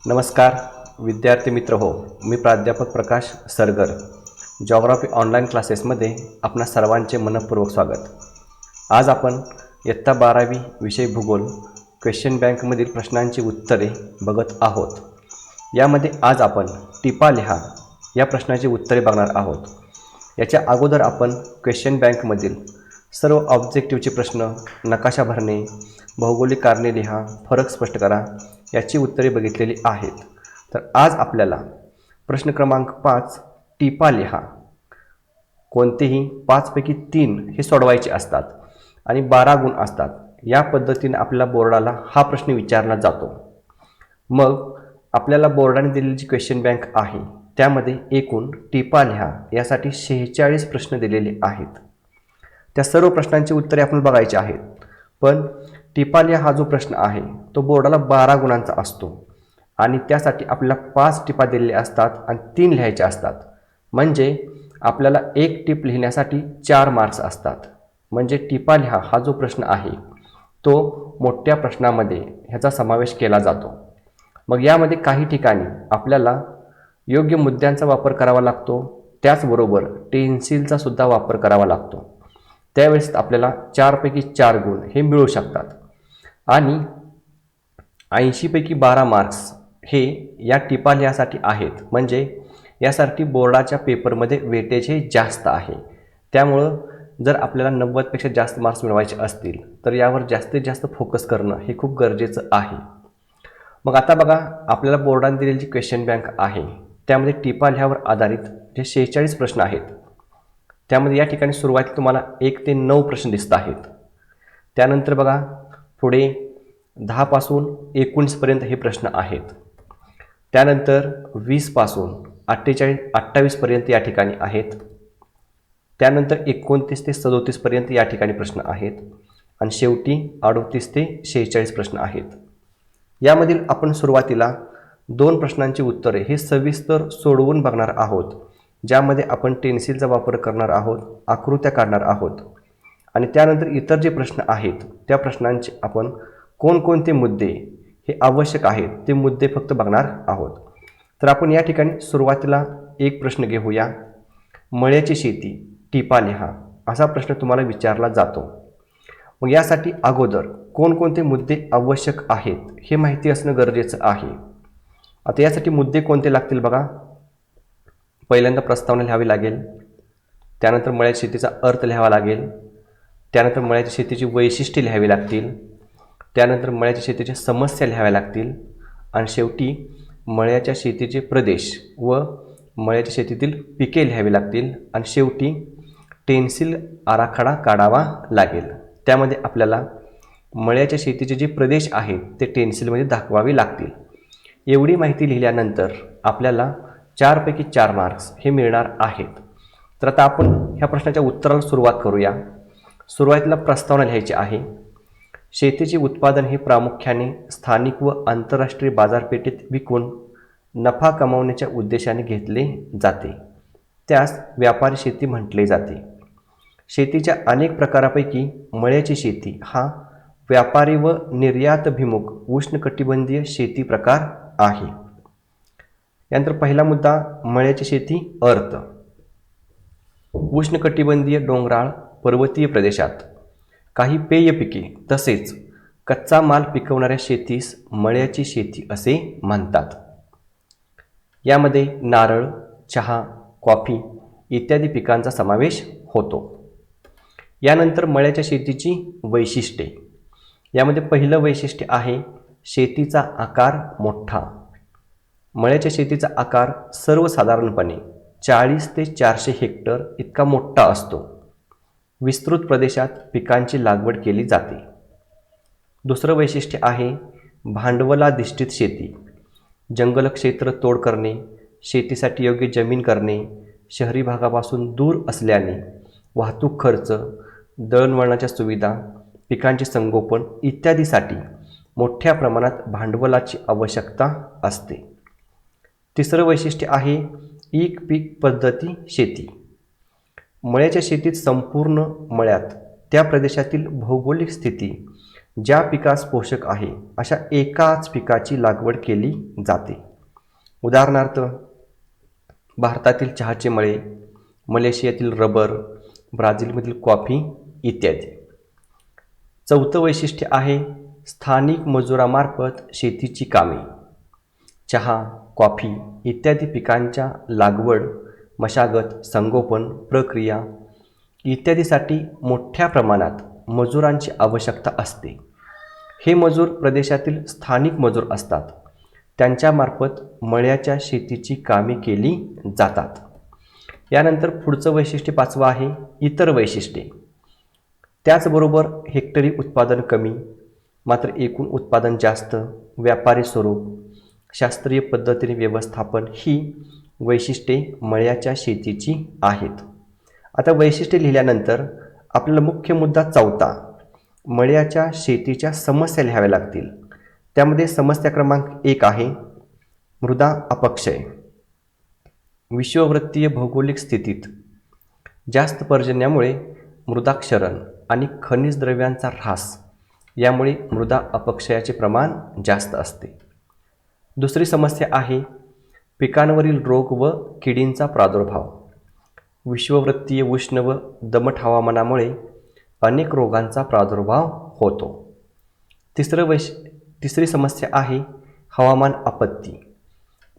नमस्कार विद्यार्थी मित्र हो, मी प्राध्यापक प्रकाश सरगर जॉग्राफी ऑनलाईन क्लासेसमध्ये आपणा सर्वांचे मनपूर्वक स्वागत। आज आपण इयत्ता 12वी विषय भूगोल क्वेश्चन बँकमधील प्रश्नांची उत्तरे बघत आहोत। यामध्ये आज आपण टिपा लिहा या प्रश्नाची उत्तरे बघणार आहोत। याच्या अगोदर आपण क्वेश्चन बँकमधील सर्व ऑब्जेक्टिव्हचे प्रश्न, नकाशा भरणे, भौगोलिक कारणे लिहा, फरक स्पष्ट करा याची उत्तरे बघितलेली आहेत। तर आज आपल्याला प्रश्न क्रमांक 5 टिपा लिहा, कोणतेही 5 पैकी 3 हे सोडवायचे असतात आणि 12 गुण असतात। या पद्धतीने आपल्याला बोर्डाला हा प्रश्न विचारला जातो। मग आपल्याला बोर्डाने दिलेली जी क्वेश्चन बँक आहे त्यामध्ये एकूण टिपा लिहा यासाठी 46 प्रश्न दिलेले आहेत। त्या सर्व प्रश्नांची उत्तरे आपण बघायची आहेत। पण टिपा लिहा हा जो प्रश्न आहे तो बोर्डाला 12 गुणांचा असतो आणि त्यासाठी आपल्याला 5 टिपा दिलेले असतात आणि 3 लिहायचे असतात। म्हणजे आपल्याला एक टिप लिहिण्यासाठी 4 मार्क्स असतात। म्हणजे टिपा लिहा हा जो प्रश्न आहे तो मोठ्या प्रश्नामध्ये ह्याचा समावेश केला जातो। मग यामध्ये काही ठिकाणी आपल्याला योग्य मुद्द्यांचा वापर करावा लागतो, त्याचबरोबर टेन्सिलचा सुद्धा वापर करावा लागतो। त्यावेळेस आपल्याला 4 पैकी 4 गुण हे मिळू शकतात आणि 80 पैकी 12 मार्क्स हे या टिपा लिहासाठी आहेत। म्हणजे यासाठी बोर्डाच्या पेपरमध्ये वेटेज हे जास्त आहे। त्यामुळं जर आपल्याला 90 पेक्षा जास्त मार्क्स मिळवायचे असतील तर यावर जास्तीत जास्त फोकस करणं हे खूप गरजेचं आहे। मग आता बघा, आपल्याला बोर्डाने दिलेली जी क्वेश्चन बँक आहे त्यामध्ये टिपा लिहावर आधारित जे 46 प्रश्न आहेत त्यामध्ये या ठिकाणी सुरुवातीला तुम्हाला 1 ते 9 प्रश्न दिसत आहेत। त्यानंतर बघा पुढे 10 पासून 19 पर्यंत हे प्रश्न आहेत। त्यानंतर 20 पासून 28 पर्यंत या ठिकाणी आहेत। त्यानंतर 29 ते 37 पर्यंत या ठिकाणी प्रश्न आहेत आणि शेवटी 38 ते 46 प्रश्न आहेत। यामधील आपण सुरुवातीला 2 प्रश्नांची उत्तरे हे सविस्तर सोडवून बघणार आहोत, ज्यामध्ये आपण टेन्सिलचा वापर करणार आहोत, आकृत्या काढणार आहोत आणि त्यानंतर इतर जे प्रश्न आहेत त्या प्रश्नांचे आपण कोणकोणते मुद्दे हे आवश्यक आहेत ते मुद्दे फक्त बघणार आहोत। तर आपण या ठिकाणी सुरुवातीला एक प्रश्न घेऊया। मळ्याची शेती टिपा लिहा असा प्रश्न तुम्हाला विचारला जातो। मग यासाठी अगोदर कोणकोणते मुद्दे आवश्यक आहेत हे माहिती असणं गरजेचं आहे। आता यासाठी मुद्दे कोणते लागतील बघा, पहिल्यांदा प्रस्तावना लिहावी लागेल, त्यानंतर मळ्याच्या शेतीचा अर्थ लिहावा लागेल, त्यानंतर मळ्याच्या शेतीची वैशिष्ट्ये लिहावी लागतील, त्यानंतर मळ्याच्या शेतीच्या समस्या लिहाव्या लागतील आणि शेवटी मळ्याच्या शेतीचे प्रदेश व मळ्याच्या शेतीतील पिके लिहावी लागतील आणि शेवटी टेन्सिल आराखडा काढावा लागेल। त्यामध्ये आपल्याला मळ्याच्या शेतीचे जे प्रदेश आहेत ते टेन्सिलमध्ये दाखवावे लागतील। एवढी माहिती लिहिल्यानंतर आपल्याला 4 पैकी 4 मार्क्स हे मिळणार आहेत। तर आता आपण ह्या प्रश्नाच्या उत्तराला सुरुवात करूया। सुरुवातीला प्रस्तावना लिहायची आहे। शेतीचे उत्पादन हे प्रामुख्याने स्थानिक व आंतरराष्ट्रीय बाजारपेठेत विकून नफा कमावण्याच्या उद्देशाने घेतले जाते, त्यास व्यापारी शेती म्हटले जाते। शेतीच्या अनेक प्रकारापैकी मळ्याची शेती हा व्यापारी व निर्यातभिमुख उष्णकटिबंधीय शेती प्रकार आहे। यानंतर पहिला मुद्दा, मळ्याची शेती अर्थ। उष्णकटिबंधीय डोंगराळ पर्वतीय प्रदेशात काही पेय पिके तसेच कच्चा माल पिकवणाऱ्या शेतीस मळ्याची शेती असे म्हणतात। यामध्ये नारळ, चहा, कॉफी इत्यादी पिकांचा समावेश होतो। यानंतर मळ्याच्या शेतीची वैशिष्ट्ये। यामध्ये पहिलं वैशिष्ट्य आहे शेतीचा आकार मोठा। मळ्याच्या शेतीचा आकार सर्वसाधारणपणे 40 ते 400 हेक्टर इतका मोठा असतो। विस्तृत प्रदेशात पिकांची लागवड केली जाते। दुसरं वैशिष्ट्य आहे भांडवलाधिष्ठित शेती। जंगल क्षेत्र तोड करणे, शेतीसाठी योग्य जमीन करणे, शहरी भागापासून दूर असल्याने वाहतूक खर्च, दळणवळणाच्या सुविधा, पिकांचे संगोपन इत्यादीसाठी मोठ्या प्रमाणात भांडवलाची आवश्यकता असते। तिसरं वैशिष्ट्य आहे एक पीक पद्धती शेती। मळ्याच्या शेतीत संपूर्ण मळ्यात त्या प्रदेशातील भौगोलिक स्थिती ज्या पिकास पोषक आहे अशा एकाच पिकाची लागवड केली जाते. उदाहरणार्थ भारतातील चहाचे मळे, मलेशियातील रबर, ब्राझीलमधील कॉफी इत्यादी. चौथं वैशिष्ट्य आहे स्थानिक मजुरामार्फत शेतीची कामे. चहा, कॉफी इत्यादी पिकांच्या लागवड, मशागत, संगोपन, प्रक्रिया इत्यादीसाठी मोठ्या प्रमाणात मजुरांची आवश्यकता असते. हे मजूर प्रदेशातील स्थानिक मजूर असतात. त्यांच्यामार्फत मळ्याच्या शेतीची कामे केली जातात. यानंतर पुढचं वैशिष्ट्य पाचवं आहे इतर वैशिष्ट्ये. त्याचबरोबर हेक्टरी उत्पादन कमी मात्र एकूण उत्पादन जास्त, व्यापारी स्वरूप, शास्त्रीय पद्धतीने व्यवस्थापन ही वैशिष्ट्ये मळ्याच्या शेतीची आहेत. आता वैशिष्ट्ये लिहिल्यानंतर आपल्याला मुख्य मुद्दा चौथा मळ्याच्या शेतीच्या समस्या लिहाव्या लागतील. त्यामध्ये समस्या क्रमांक 1 आहे मृदा अपक्षय. विषुववृत्तीय भौगोलिक स्थितीत जास्त पर्जन्यामुळे मृदा क्षरण आणि खनिज द्रव्यांचा ऱ्हास यामुळे मृदा अपक्षयाचे प्रमाण जास्त असते. दुसरी समस्या आहे पिकांवरील रोग व किडींचा प्रादुर्भाव. विषुववृत्तीय उष्ण व दमट हवामानामुळे अनेक रोगांचा प्रादुर्भाव होतो. तिसरी समस्या आहे हवामान आपत्ती.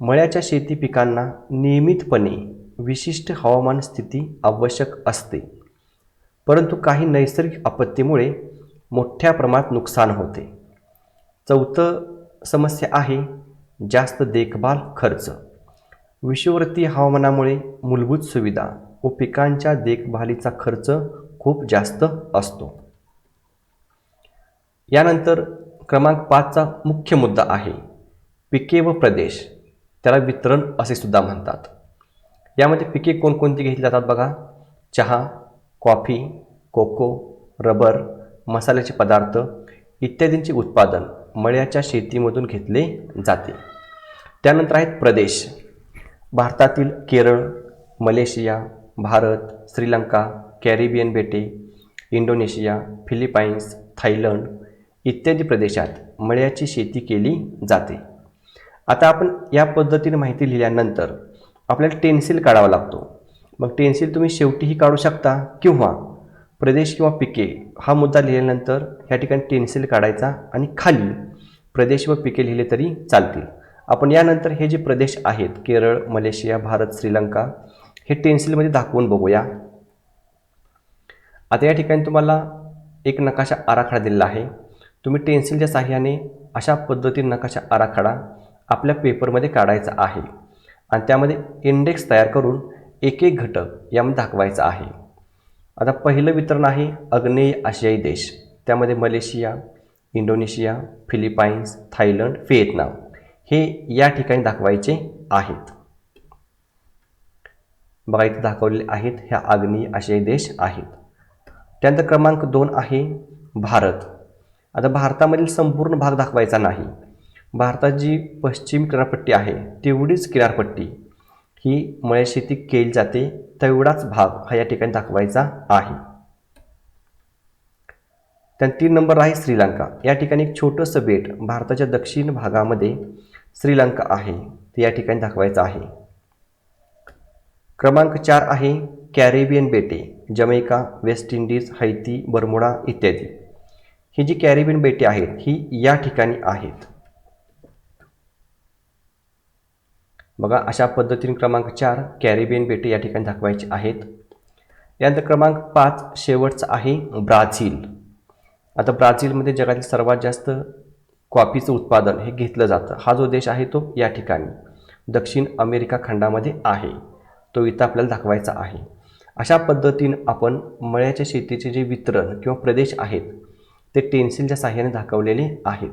मळ्याच्या शेती पिकांना नियमितपणे विशिष्ट हवामान स्थिती आवश्यक असते, परंतु काही नैसर्गिक आपत्तीमुळे मोठ्या प्रमाणात नुकसान होते. चौथं समस्या आहे जास्त देखभाल खर्च. विषुववृत्तीय हवामानामुळे मूलभूत सुविधा व पिकांच्या देखभालीचा खर्च खूप जास्त असतो. यानंतर क्रमांक 5चा मुख्य मुद्दा आहे पिके व प्रदेश, त्याला वितरण असे सुद्धा म्हणतात. यामध्ये पिके कोणकोणती घेतली जातात बघा. चहा, कॉफी, कोको, रबर, मसाल्याचे पदार्थ इत्यादींचे उत्पादन मळ्याच्या शेतीमधून घेतले जाते. त्यानंतर आहेत प्रदेश. भारतातील केरळ, मलेशिया, भारत, श्रीलंका, कॅरिबियन बेटे, इंडोनेशिया, फिलिपाईन्स, थायलंड इत्यादी प्रदेशात मळ्याची शेती केली जाते. आता आपण या पद्धतीने माहिती लिहिल्यानंतर आपल्याला टेन्सिल काढावा लागतो. मग टेन्सिल तुम्ही शेवटीही काढू शकता किंवा प्रदेश किंवा पिके हा मुद्दा लिहिल्यानंतर ह्या ठिकाणी टेन्सिल काढायचा आणि खाली प्रदेश व पिके लिहिले तरी चालतील. आपण यानंतर हे जे प्रदेश आहेत केरळ, मलेशिया, भारत, श्रीलंका हे टेन्सिलमध्ये दाखवून बघूया. आता या ठिकाणी तुम्हाला एक नकाशा आराखडा दिलेला आहे. तुम्ही टेन्सिलच्या साहाय्याने अशा पद्धतीने नकाशा आराखडा आपल्या पेपरमध्ये काढायचा आहे आणि त्यामध्ये इंडेक्स तयार करून एक एक घटक यामध्ये दाखवायचा आहे. आता पहिलं वितरण आहे आग्नेय आशियाई देश. त्यामध्ये Malaysia, Indonesia, Philippines, Thailand, Vietnam हे या ठिकाणी दाखवायचे आहेत. बघा इथे दाखवलेले आहेत, ह्या आग्नेय आशियाई देश आहेत. त्यानंतर क्रमांक 2 आहे भारत. आता भारतामधील संपूर्ण भाग दाखवायचा नाही. भारताची जी पश्चिम किनारपट्टी आहे तेवढीच किनारपट्टी ही मळ्या शेती केली जाते, तेवढाच भाग हा या ठिकाणी दाखवायचा आहे. त्यानंतर 3 नंबर आहे श्रीलंका. या ठिकाणी एक छोटंसं बेट भारताच्या दक्षिण भागामध्ये श्रीलंका आहे, ते या ठिकाणी दाखवायचं आहे. क्रमांक 4 आहे कॅरिबियन बेटे. Jamaica, West Indies, Haiti, Bermuda इत्यादी. ही जी कॅरिबियन बेटे आहेत ही या ठिकाणी आहेत. बघा अशा पद्धतीने क्रमांक 4 कॅरिबियन बेटे या ठिकाणी दाखवायचे आहेत. यानंतर क्रमांक 5 शेवटचा आहे ब्राझील. आता ब्राझीलमध्ये जगातील सर्वात जास्त कॉफीचं उत्पादन हे घेतलं जातं. हा जो देश आहे तो या ठिकाणी दक्षिण अमेरिका खंडामध्ये आहे, तो इथं आपल्याला दाखवायचा आहे. अशा पद्धतीने आपण मळ्याच्या शेतीचे जे वितरण किंवा प्रदेश आहेत ते टेन्सिलच्या साहाय्याने दाखवलेले आहेत.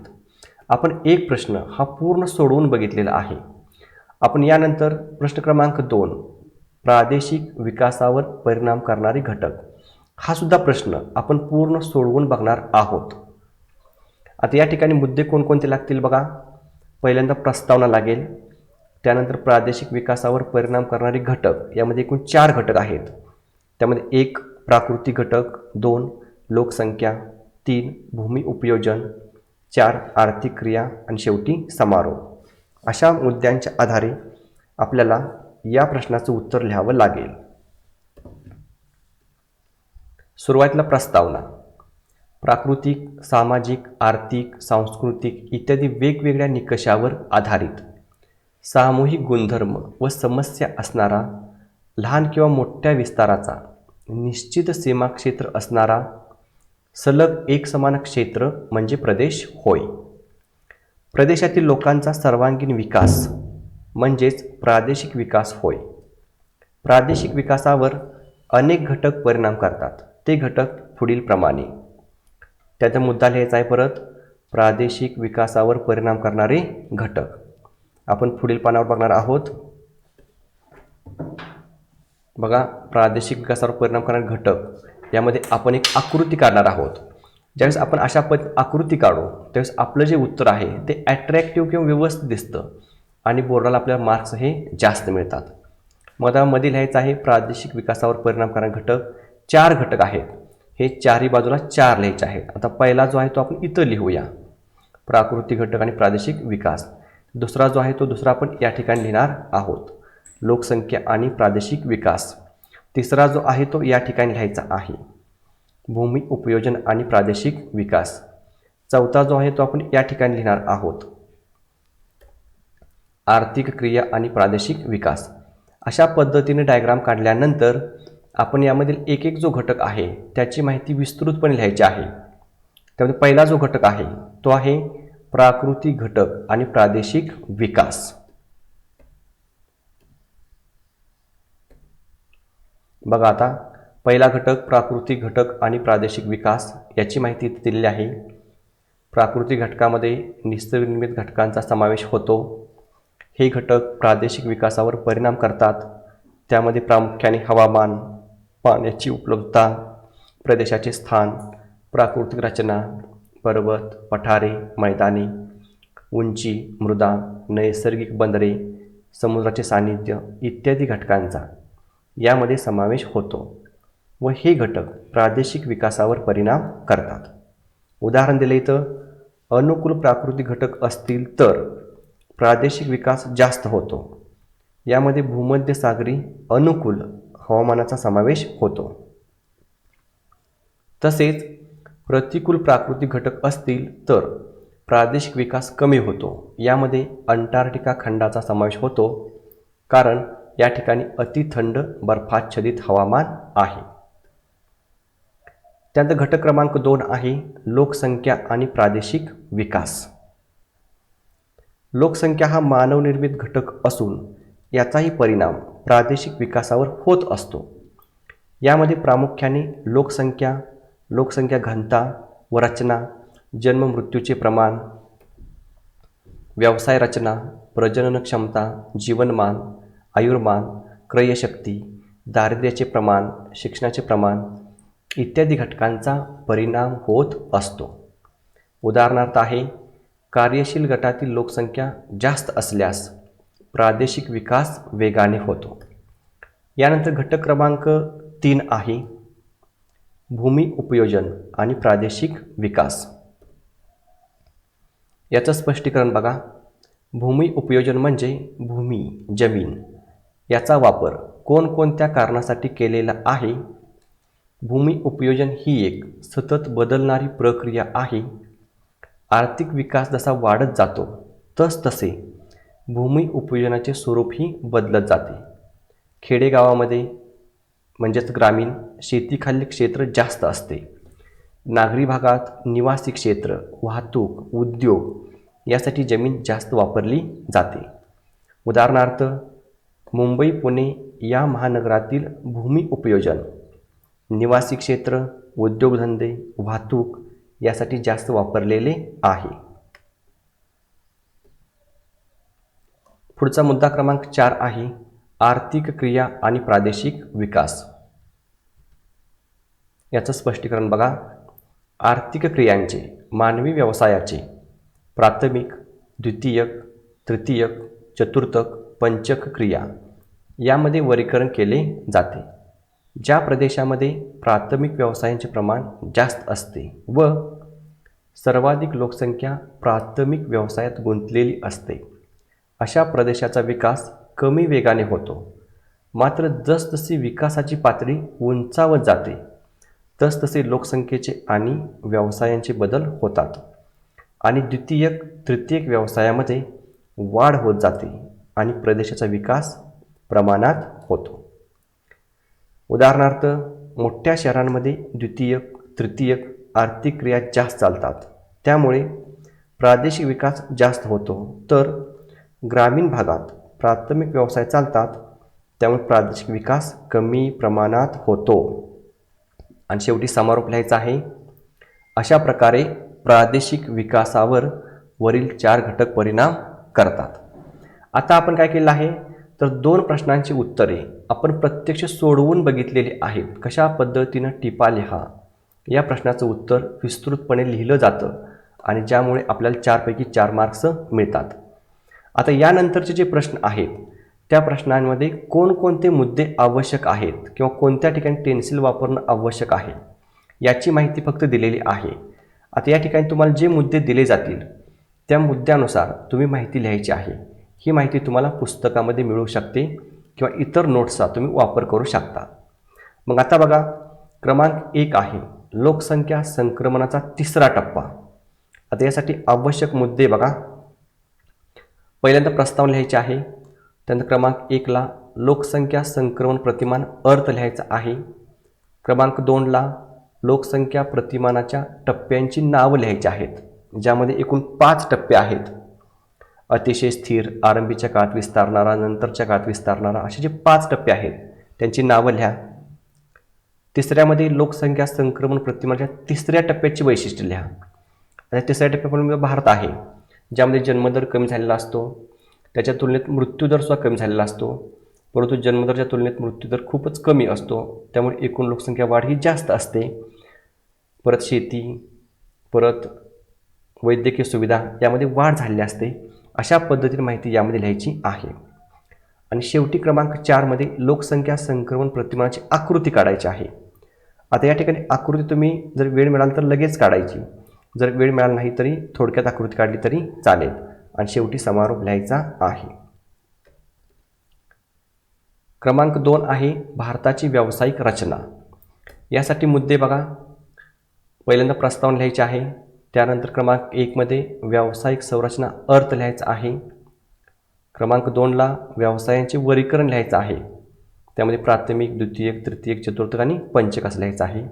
आपण एक प्रश्न हा पूर्ण सोडवून बघितलेला आहे. आपण यानंतर प्रश्न क्रमांक 2 प्रादेशिक विकासावर परिणाम करणारे घटक हा सुद्धा प्रश्न आपण पूर्ण सोडवून बघणार आहोत. आता या ठिकाणी मुद्दे कोणकोणते लागतील बघा. पहिल्यांदा प्रस्तावना लागेल. त्यानंतर प्रादेशिक विकासावर परिणाम करणारे घटक, यामध्ये एकूण 4 घटक आहेत. त्यामध्ये 1 प्राकृतिक घटक, 2 लोकसंख्या, 3 भूमी उपयोजन, 4 आर्थिक क्रिया आणि शेवटी समारोप. अशा मुद्द्यांच्या आधारे आपल्याला या प्रश्नाचं उत्तर लिहावं लागेल. सुरुवातीला प्रस्तावना. प्राकृतिक, सामाजिक, आर्थिक, सांस्कृतिक इत्यादी वेगवेगळ्या निकषावर आधारित सामूहिक गुणधर्म व समस्या असणारा, लहान किंवा मोठ्या विस्ताराचा, निश्चित सीमाक्षेत्र असणारा, सलग एकसमान क्षेत्र म्हणजे प्रदेश होय. प्रदेशातील लोकांचा सर्वांगीण विकास म्हणजेच प्रादेशिक विकास होय. प्रादेशिक विकासावर अनेक घटक परिणाम करतात. ते घटक पुढीलप्रमाणे. त्याचा मुद्दा लिहायचा आहे परत, प्रादेशिक विकासावर परिणाम करणारे घटक. आपण पुढील पानावर बघणार आहोत. बघा, प्रादेशिक विकासावर परिणाम करणारे घटक यामध्ये आपण एक आकृती काढणार आहोत. ज्यावेळेस आपण अशा आकृती काढू त्यावेळेस आपलं जे उत्तर आहे ते ॲट्रॅक्टिव्ह किंवा व्यवस्थित दिसतं आणि बोर्डाला आपल्याला मार्क्स हे जास्त मिळतात. मग मध्ये लिहायचं आहे प्रादेशिक विकासावर परिणाम करणारे घटक. 4 घटक आहेत. हे चारही बाजूला 4 लिहायचे आहेत. आता पहिला जो आहे तो आपण इथं लिहूया, प्राकृतिक घटक आणि प्रादेशिक विकास. दुसरा जो आहे तो दुसरा आपण या ठिकाणी लिहिणार आहोत, लोकसंख्या आणि प्रादेशिक विकास. तिसरा जो आहे तो या ठिकाणी लिहायचा आहे, भूमी उपयोजन आणि प्रादेशिक विकास. चौथा जो आहे तो आपण या ठिकाणी लिहिणार आहोत, आर्थिक क्रिया आणि प्रादेशिक विकास. अशा पद्धतीने डायग्राम काढल्यानंतर आपण यामधील एक एक जो घटक आहे त्याची माहिती विस्तृतपणे लिहायची आहे. त्यामध्ये पहिला जो घटक आहे तो आहे प्राकृतिक घटक आणि प्रादेशिक विकास. बघा, आता पहिला घटक प्राकृतिक घटक आणि प्रादेशिक विकास याची माहिती दिलेली आहे. प्राकृतिक घटकामध्ये निसर्गनिर्मित घटकांचा समावेश होतो. हे घटक प्रादेशिक विकासावर परिणाम करतात. त्यामध्ये प्रामुख्याने हवामान, पाण्याची उपलब्धता, प्रदेशाचे स्थान, प्राकृतिक रचना, पर्वत, पठारे, मैदाने, उंची, मृदा, नैसर्गिक बंदरे, समुद्राचे सानिध्य इत्यादी घटकांचा यामध्ये समावेश होतो व हे घटक प्रादेशिक विकासावर परिणाम करतात. उदाहरण दिले तर अनुकूल प्राकृतिक घटक असतील तर प्रादेशिक विकास जास्त होतो. यामध्ये भूमध्यसागरी अनुकूल हवामानाचा समावेश होतो. तसेच प्रतिकूल प्राकृतिक घटक असतील तर प्रादेशिक विकास कमी होतो. यामध्ये अंटार्क्टिका खंडाचा समावेश होतो, कारण या ठिकाणी अतिथंड बर्फाच्छादित हवामान आहे. त्यानंतर घटक क्रमांक 2 आहे लोकसंख्या आणि प्रादेशिक विकास. लोकसंख्या हा मानवनिर्मित घटक असून याचाही परिणाम प्रादेशिक विकासावर होत असतो. यामध्ये प्रामुख्याने लोकसंख्या, लोकसंख्या घनता व रचना, जन्ममृत्यूचे प्रमाण, व्यवसाय रचना, प्रजनन क्षमता, जीवनमान, आयुर्मान, क्रयशक्ती, दारिद्र्याचे प्रमाण, शिक्षणाचे प्रमाण इत्यादी घटकांचा परिणाम होत असतो. उदाहरणार्थ आहे, कार्यशील गटातील लोकसंख्या जास्त असल्यास प्रादेशिक विकास वेगाने होतो. यानंतर घटक क्रमांक 3 आहे भूमी उपयोजन आणि प्रादेशिक विकास. याचं स्पष्टीकरण बघा. भूमी उपयोजन म्हणजे भूमी, जमीन याचा वापर कोणकोणत्या कारणासाठी केलेला आहे. भूमी उपयोजन ही एक सतत बदलणारी प्रक्रिया आहे. आर्थिक विकास जसा वाढत जातो तसतसे भूमी उपयोजनाचे स्वरूपही बदलत जाते. खेडेगावामध्ये म्हणजेच ग्रामीण शेतीखालील क्षेत्र जास्त असते. नागरी भागात निवासी क्षेत्र, वाहतूक, उद्योग यासाठी जमीन जास्त वापरली जाते. उदाहरणार्थ मुंबई, पुणे या महानगरातील भूमी उपयोजन निवासी क्षेत्र, उद्योगधंदे, वाहतूक यासाठी जास्त वापरलेले आहे. पुढचा मुद्दा क्रमांक 4 आहे आर्थिक क्रिया आणि प्रादेशिक विकास. याचं स्पष्टीकरण बघा. आर्थिक क्रियांचे मानवी व्यवसायाचे प्राथमिक, द्वितीयक, तृतीयक, चतुर्थक, पंचक क्रिया यामध्ये वर्गीकरण केले जाते. ज्या प्रदेशामध्ये प्राथमिक व्यवसायांचे प्रमाण जास्त असते व सर्वाधिक लोकसंख्या प्राथमिक व्यवसायात गुंतलेली असते, अशा प्रदेशाचा विकास कमी वेगाने होतो. मात्र जसजशी विकासाची पातळी उंचावत जाते तसतसे लोकसंख्येचे आणि व्यवसायांचे बदल होतात आणि द्वितीयक तृतीयक व्यवसायामध्ये वाढ होत जाते आणि प्रदेशाचा विकास प्रमाणात होतो. उदाहरणार्थ, मोठ्या शहरांमध्ये द्वितीयक तृतीयक आर्थिक क्रिया जास्त चालतात, त्यामुळे प्रादेशिक विकास जास्त होतो. तर ग्रामीण भागात प्राथमिक व्यवसाय चालतात, त्यामुळे प्रादेशिक विकास कमी प्रमाणात होतो. आणि शेवटी समारोप लिहायचा आहे. अशा प्रकारे प्रादेशिक विकासावर वरील 4 घटक परिणाम करतात. आता आपण काय केलं आहे, तर 2 प्रश्नांची उत्तरे आपण प्रत्यक्ष सोडवून बघितलेली आहेत. कशा पद्धतीनं टिपा लिहा या प्रश्नाचं उत्तर विस्तृतपणे लिहिलं जातं आणि ज्यामुळे आपल्याला 4 पैकी 4 मार्क्स मिळतात. आता यानंतरचे जे प्रश्न आहेत त्या प्रश्नांमध्ये कोणकोणते मुद्दे आवश्यक आहेत किंवा कोणत्या ठिकाणी टेन्सिल वापरणं आवश्यक आहे याची माहिती फक्त दिलेली आहे. आता या ठिकाणी तुम्हाला जे मुद्दे दिले जातील त्या मुद्द्यानुसार तुम्ही माहिती लिहायची आहे. ही माहिती तुम्हाला पुस्तकामध्ये मिळू शकते किंवा इतर नोट्सचा तुम्ही वापर करू शकता. मग आता बघा, क्रमांक 1 आहे लोकसंख्या संक्रमणाचा तिसरा टप्पा. आता यासाठी आवश्यक मुद्दे बघा. पहिल्यांदा प्रस्तावना लिहायची आहे. त्यानंतर क्रमांक 1ला लोकसंख्या संक्रमण प्रतिमान अर्थ लिहायचा आहे. क्रमांक 2ला लोकसंख्या प्रतिमानाच्या टप्प्यांची नावं लिहायची आहेत, ज्यामध्ये एकूण 5 टप्पे आहेत. अतिशय स्थिर, आरंभीच्या काळात विस्तारणारा, नंतरच्या काळात विस्तारणारा, असे जे 5 टप्पे आहेत त्यांची नावं लिहा. तिसऱ्यामध्ये लोकसंख्या संक्रमण प्रतिमानाच्या तिसऱ्या टप्प्याची वैशिष्ट्ये लिहा. आता तिसऱ्या टप्प्यामध्ये भारत आहे, ज्यामध्ये जन्मदर कमी झालेला असतो, त्याच्या तुलनेत मृत्यूदर सुद्धा कमी झालेला असतो, परंतु जन्मदरच्या तुलनेत मृत्यूदर खूपच कमी असतो, त्यामुळे एकूण लोकसंख्या वाढ ही जास्त असते. परत शेती, परत वैद्यकीय सुविधा यामध्ये वाढ झालेली असते. अशा पद्धतीने माहिती यामध्ये लिहायची आहे. आणि शेवटी क्रमांक 4मध्ये लोकसंख्या संक्रमण प्रतिमानाची आकृती काढायची आहे. आता या ठिकाणी आकृती तुम्ही जर वेळ मिळाला तर लगेच काढायची, जर वेळ मिळाला नाही तरी थोडक्यात आकृती काढली तरी चालेल. आणि शेवटी समारोप लिहायचा आहे. क्रमांक 2 आहे भारताची व्यावसायिक रचना. यासाठी मुद्दे बघा. पहिल्यांदा प्रस्तावना लिहायची आहे. त्यानंतर क्रमांक 1मध्ये व्यावसायिक संरचना अर्थ लिहायचा आहे. क्रमांक 2ला व्यवसायांचे वर्गीकरण लिहायचं आहे, त्यामध्ये प्राथमिक, द्वितीयक, तृतीयक, चतुर्थक आणि पंचक असं लिहायचं आहे.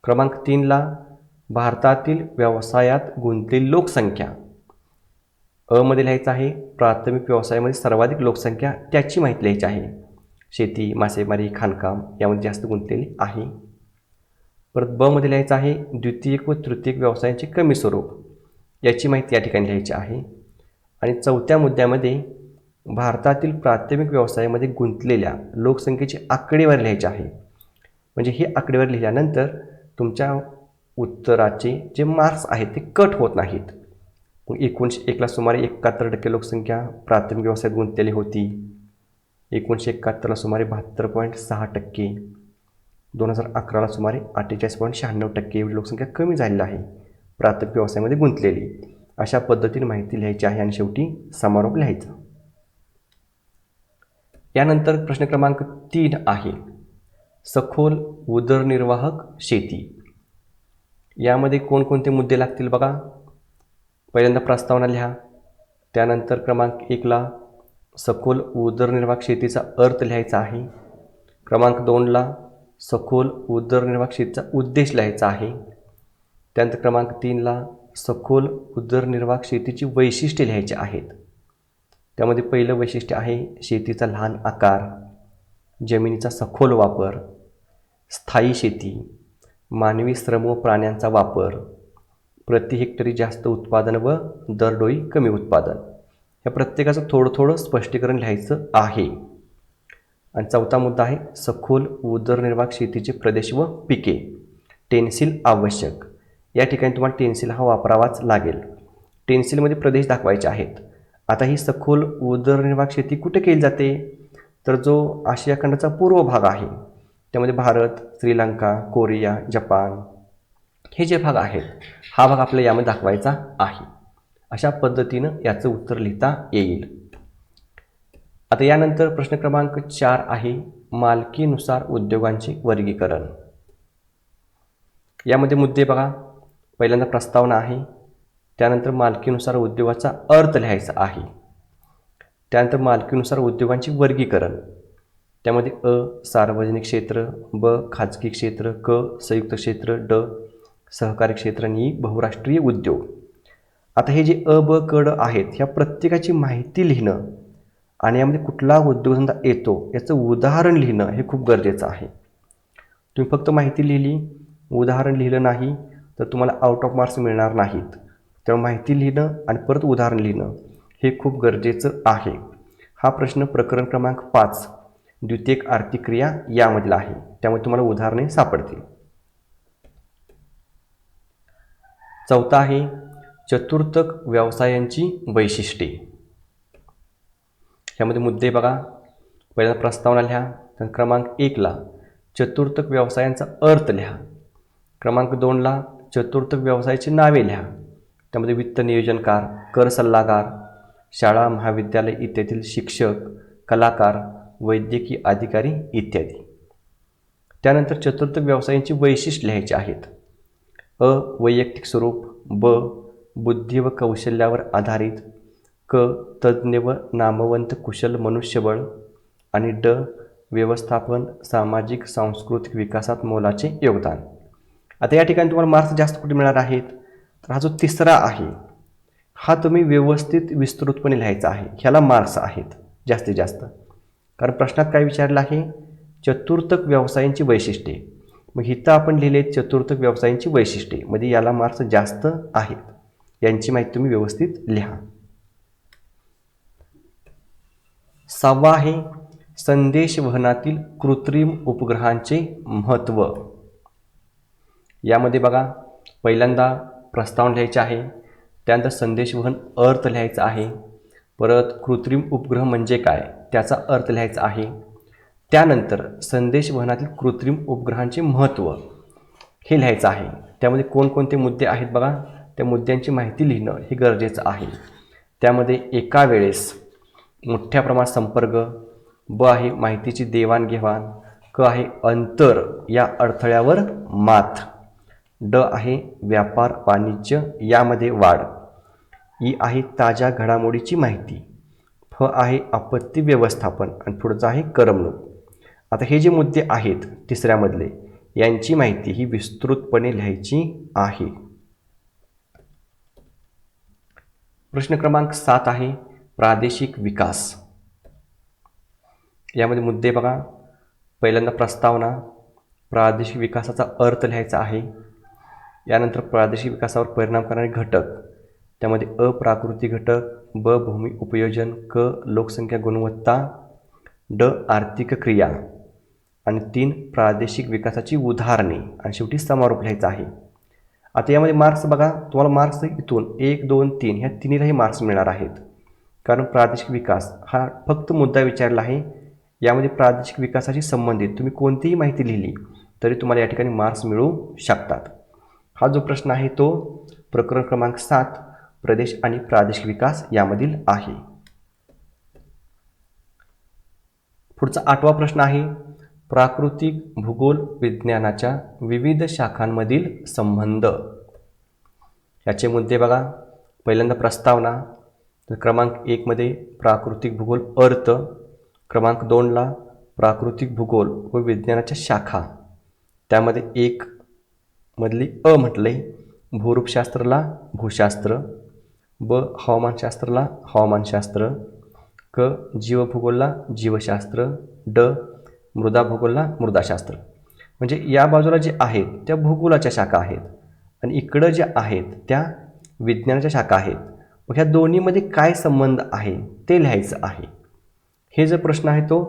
क्रमांक 3ला भारतातील व्यवसायात गुंतलेली लोकसंख्या. मध्ये लिहायचं आहे प्राथमिक व्यवसायामध्ये सर्वाधिक लोकसंख्या त्याची माहिती लिहायची आहे. शेती, मासेमारी, खाणकाम यामध्ये जास्त गुंतलेली आहे. परत मध्ये लिहायचं आहे द्वितीयक व तृतीयक व्यवसायांचे कमी स्वरूप, याची माहिती या ठिकाणी लिहायची आहे. आणि 4थ्या मुद्द्यामध्ये भारतातील प्राथमिक व्यवसायामध्ये गुंतलेल्या लोकसंख्येची आकडेवारी लिहायची आहे. म्हणजे ही आकडेवारी लिहिल्यानंतर तुमच्या उत्तराचे जे मार्क्स आहेत ते कट होत नाहीत. मग 1901ला सुमारे 71% लोकसंख्या प्राथमिक व्यवसायात गुंतलेली होती. 1971ला सुमारे 72.6%, 2011ला सुमारे 48.96% एवढी लोकसंख्या कमी झालेली आहे प्राथमिक व्यवसायामध्ये गुंतलेली. अशा पद्धतीने माहिती लिहायची आहे आणि शेवटी समारोप लिहायचा. यानंतर प्रश्न क्रमांक 3 आहे सखोल उदरनिर्वाहक शेती. यामध्ये कोणकोणते मुद्दे लागतील बघा. पहिल्यांदा प्रस्तावना लिहा. त्यानंतर क्रमांक 1ला सखोल उदरनिर्वाहक शेतीचा अर्थ लिहायचा आहे. क्रमांक 2ला सखोल उदरनिर्वाहक शेतीचा उद्देश लिहायचा आहे. त्यानंतर क्रमांक 3ला सखोल उदरनिर्वाहक शेतीची वैशिष्ट्ये लिहायची आहेत. त्यामध्ये पहिलं वैशिष्ट्य आहे शेतीचा लहान आकार, जमिनीचा सखोल वापर, स्थायी शेती, मानवी श्रम व प्राण्यांचा वापर, प्रति हेक्टरी जास्त उत्पादन व दरडोई कमी उत्पादन. या प्रत्येकाचं थोडं थोडं स्पष्टीकरण लिहायचं आहे. आणि 4था मुद्दा आहे सखोल उदरनिर्वाहक शेतीचे प्रदेश व पिके. टेन्सिल आवश्यक. या ठिकाणी तुम्हाला टेन्सिल हा वापरावाच लागेल. टेन्सिलमध्ये प्रदेश दाखवायचे आहेत. आता ही सखोल उदरनिर्वाहक शेती कुठे केली जाते, तर जो आशिया खंडाचा पूर्व भाग आहे त्यामध्ये भारत, श्रीलंका, कोरिया, जपान हे जे भाग आहेत, हा भाग आपल्याला यामध्ये दाखवायचा आहे. अशा पद्धतीनं याचं उत्तर लिहिता येईल. आता यानंतर प्रश्न क्रमांक 4 आहे मालकीनुसार उद्योगांचे वर्गीकरण. यामध्ये मुद्दे बघा, पहिल्यांदा प्रस्तावना आहे, त्यानंतर मालकीनुसार उद्योगाचा अर्थ लिहायचा आहे, त्यानंतर मालकीनुसार उद्योगांचे वर्गीकरण, त्यामध्ये अ सार्वजनिक क्षेत्र, ब खाजगी क्षेत्र, क संयुक्त क्षेत्र, ड सहकारी क्षेत्र आणि बहुराष्ट्रीय उद्योग. आता हे जे अ ब क ड आहेत, ह्या प्रत्येकाची माहिती लिहिणं आणि यामध्ये कुठला उद्योगधंदा येतो याचं उदाहरण लिहिणं हे खूप गरजेचं आहे. तुम्ही फक्त माहिती लिहिली, उदाहरण लिहिलं नाही तर तुम्हाला आउट ऑफ मार्क्स मिळणार नाहीत. तेव्हा माहिती लिहिणं आणि परत उदाहरण लिहिणं हे खूप गरजेचं आहे. हा प्रश्न प्रकरण क्रमांक 5 द्वितीयक आर्थिक क्रिया यामधला आहे, त्यामुळे तुम्हाला उदाहरणे सापडतील. चौथा आहे चतुर्थक व्यवसायांची वैशिष्ट्ये. ह्यामध्ये मुद्दे बघा, पहिल्यांदा प्रस्तावना लिहा, तर क्रमांक 1ला चतुर्थक व्यवसायांचा अर्थ लिहा, क्रमांक 2ला चतुर्थक व्यवसायाची नावे लिहा, त्यामध्ये वित्त नियोजनकार, कर सल्लागार, शाळा महाविद्यालय इत्यादील शिक्षक, कलाकार, वैद्यकीय अधिकारी इत्यादी. त्यानंतर चतुर्थ व्यवसायांची वैशिष्ट्ये लिहायची आहेत. अ वैयक्तिक स्वरूप, ब बुद्धी व कौशल्यावर आधारित, क तज्ज्ञ व नामवंत कुशल मनुष्यबळ आणि ड व्यवस्थापन सामाजिक सांस्कृतिक विकासात मोलाचे योगदान. आता या ठिकाणी तुम्हाला मार्क्स जास्त कुठे मिळणार आहेत, तर हा जो तिसरा आहे हा तुम्ही व्यवस्थित विस्तृतपणे लिहायचा आहे, ह्याला मार्क्स आहेत जास्तीत जास्त. कारण प्रश्नात काय विचारलं आहे, चतुर्थक व्यवसायांची वैशिष्ट्ये. मग इथं आपण लिहिले चतुर्थक व्यवसायांची वैशिष्ट्ये, म्हणजे याला मार्क्स जास्त आहेत. यांची माहिती तुम्ही व्यवस्थित लिहा. 6वा आहे संदेश वहनातील कृत्रिम उपग्रहांचे महत्त्व. यामध्ये बघा, पहिल्यांदा प्रस्तावना लिहायचे आहे, त्यानंतर संदेशवहन अर्थ लिहायचा आहे, परत कृत्रिम उपग्रह म्हणजे काय त्याचा अर्थ लिहायचा आहे, त्यानंतर संदेशवहनातील कृत्रिम उपग्रहांचे महत्त्व हे लिहायचं आहे. त्यामध्ये कोणकोणते मुद्दे आहेत बघा, त्या मुद्द्यांची माहिती लिहिणं हे गरजेचं आहे. त्यामध्ये एका वेळेस मोठ्या प्रमाणात संपर्क, ब आहे माहितीची देवाणघेवाण, क आहे अंतर या अडथळ्यावर मात, ड आहे व्यापार वाणिज्य यामध्ये वाढ, ई आहे ताज्या घडामोडीची माहिती, फ आहे आपत्ती व्यवस्थापन आणि पुढचं आहे करमणूक. आता हे जे मुद्दे आहेत तिसऱ्यामधले, यांची माहिती ही विस्तृतपणे लिहायची आहे. प्रश्न क्रमांक 7 आहे प्रादेशिक विकास. यामध्ये मुद्दे बघा, पहिल्यांदा प्रस्तावना, प्रादेशिक विकासाचा अर्थ लिहायचा आहे, यानंतर प्रादेशिक विकासावर परिणाम करणारे घटक, त्यामध्ये अ प्राकृतिक घटक, ब भूमी उपयोजन, क लोकसंख्या गुणवत्ता, ड आर्थिक क्रिया आणि 3 प्रादेशिक विकासाची उदाहरणे आणि शेवटी समारोप लिहायचा आहे. आता यामध्ये मार्क्स बघा, तुम्हाला मार्क्स इथून 1, 2, 3 ह्या तिन्हीलाही मार्क्स मिळणार आहेत. कारण प्रादेशिक विकास हा फक्त मुद्दा विचारला आहे. यामध्ये प्रादेशिक विकासाशी संबंधित तुम्ही कोणतीही माहिती लिहिली तरी तुम्हाला या ठिकाणी मार्क्स मिळू शकतात. हा जो प्रश्न आहे तो प्रकरण क्रमांक 7 प्रदेश आणि प्रादेशिक विकास यामधील आहे. पुढचा 8वा प्रश्न आहे प्राकृतिक भूगोल विज्ञानाच्या विविध शाखांमधील संबंध. याचे मुद्दे बघा, पहिल्यांदा प्रस्तावना, तर क्रमांक 1 मध्ये प्राकृतिक भूगोल अर्थ, क्रमांक 2ला प्राकृतिक भूगोल व विज्ञानाच्या शाखा, त्यामध्ये 1 मधली अ म्हटले भूरूपशास्त्रला भूशास्त्र, ब हवामानशास्त्रला हवामानशास्त्र, क जीवभूगोलला जीवशास्त्र, ड मृदा भूगोलला मृदाशास्त्र. म्हणजे या बाजूला जे आहेत त्या भूगोलाच्या शाखा आहेत आणि इकडं ज्या आहेत त्या विज्ञानाच्या शाखा आहेत. मग ह्या दोन्हीमध्ये काय संबंध आहे ते लिहायचं आहे. हे जो प्रश्न आहे तो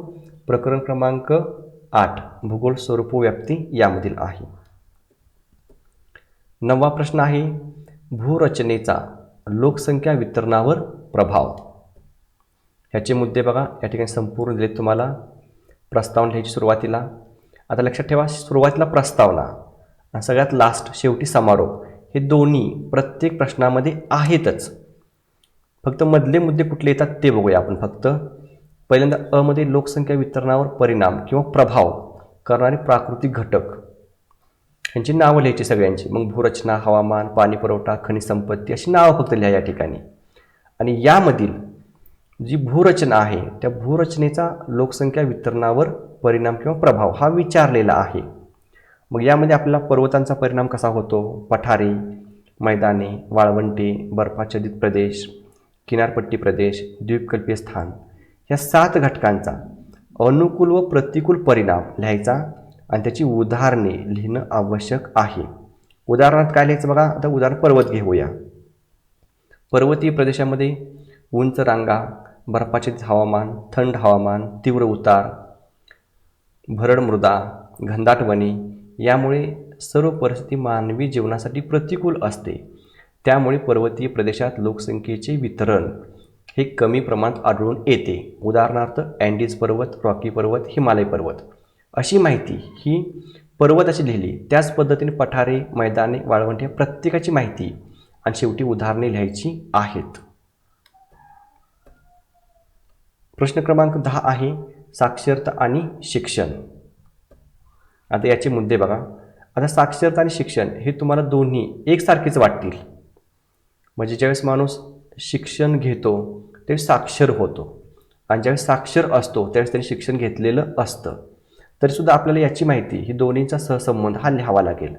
प्रकरण क्रमांक 8 भूगोल स्वरूप व्याप्ती यामधील आहे. 9वा प्रश्न आहे भूरचनेचा लोकसंख्या वितरणावर प्रभाव. ह्याचे मुद्दे बघा, या ठिकाणी संपूर्ण दिलेत तुम्हाला. प्रस्तावना लिहायची सुरुवातीला, आता लक्षात ठेवा, सुरुवातीला प्रस्तावना आणि सगळ्यात लास्ट शेवटी समारोप हे दोन्ही प्रत्येक प्रश्नामध्ये आहेतच. फक्त मधले मुद्दे कुठले येतात ते बघूया आपण. फक्त पहिल्यांदा अ मध्ये लोकसंख्या वितरणावर परिणाम किंवा प्रभाव करणारे प्राकृतिक घटक यांची नावं लिहायची सगळ्यांची. मग भूरचना, हवामान, पाणी पुरवठा, खनिज संपत्ती अशी नावं फक्त लिहा या ठिकाणी. आणि यामधील जी भूरचना आहे त्या भूरचनेचा लोकसंख्या वितरणावर परिणाम किंवा प्रभाव हा विचारलेला आहे. मग यामध्ये आपल्याला पर्वतांचा परिणाम कसा होतो, पठारे, मैदाने, वाळवंटे, बर्फाच्छादित प्रदेश, किनारपट्टी प्रदेश, द्वीपकल्पीय स्थान या 7 घटकांचा अनुकूल व प्रतिकूल परिणाम लिहायचा आणि त्याची उदाहरणे लिहिणं आवश्यक आहे. उदाहरणार्थ काय लिहायचं बघा. आता उदाहरण पर्वत घेऊया. पर्वतीय प्रदेशामध्ये उंच रांगा, बर्फाच्छादित हवामान, थंड हवामान, तीव्र उतार, भरड मृदा, घनदाट वने यामुळे सर्व परिस्थिती मानवी जीवनासाठी प्रतिकूल असते. त्यामुळे पर्वतीय प्रदेशात लोकसंख्येचे वितरण हे कमी प्रमाणात आढळून येते. उदाहरणार्थ अँडीज पर्वत, रॉकी पर्वत, हिमालय पर्वत अशी माहिती ही पर्वताची लिहिली. त्याच पद्धतीने पठारे, मैदाने, वाळवंटे प्रत्येकाची माहिती आणि शेवटी उदाहरणे लिहायची आहेत. प्रश्न क्रमांक 10 आहे साक्षरता आणि शिक्षण. आता याचे मुद्दे बघा. आता साक्षरता आणि शिक्षण हे तुम्हाला दोन्ही एकसारखेच वाटतील. म्हणजे ज्यावेळेस माणूस शिक्षण घेतो त्यावेळेस साक्षर होतो आणि ज्यावेळेस साक्षर असतो त्यावेळेस त्याने शिक्षण घेतलेलं असतं. तरीसुद्धा आपल्याला याची माहिती ही दोन्हींचा सहसंबंध हा लिहावा लागेल.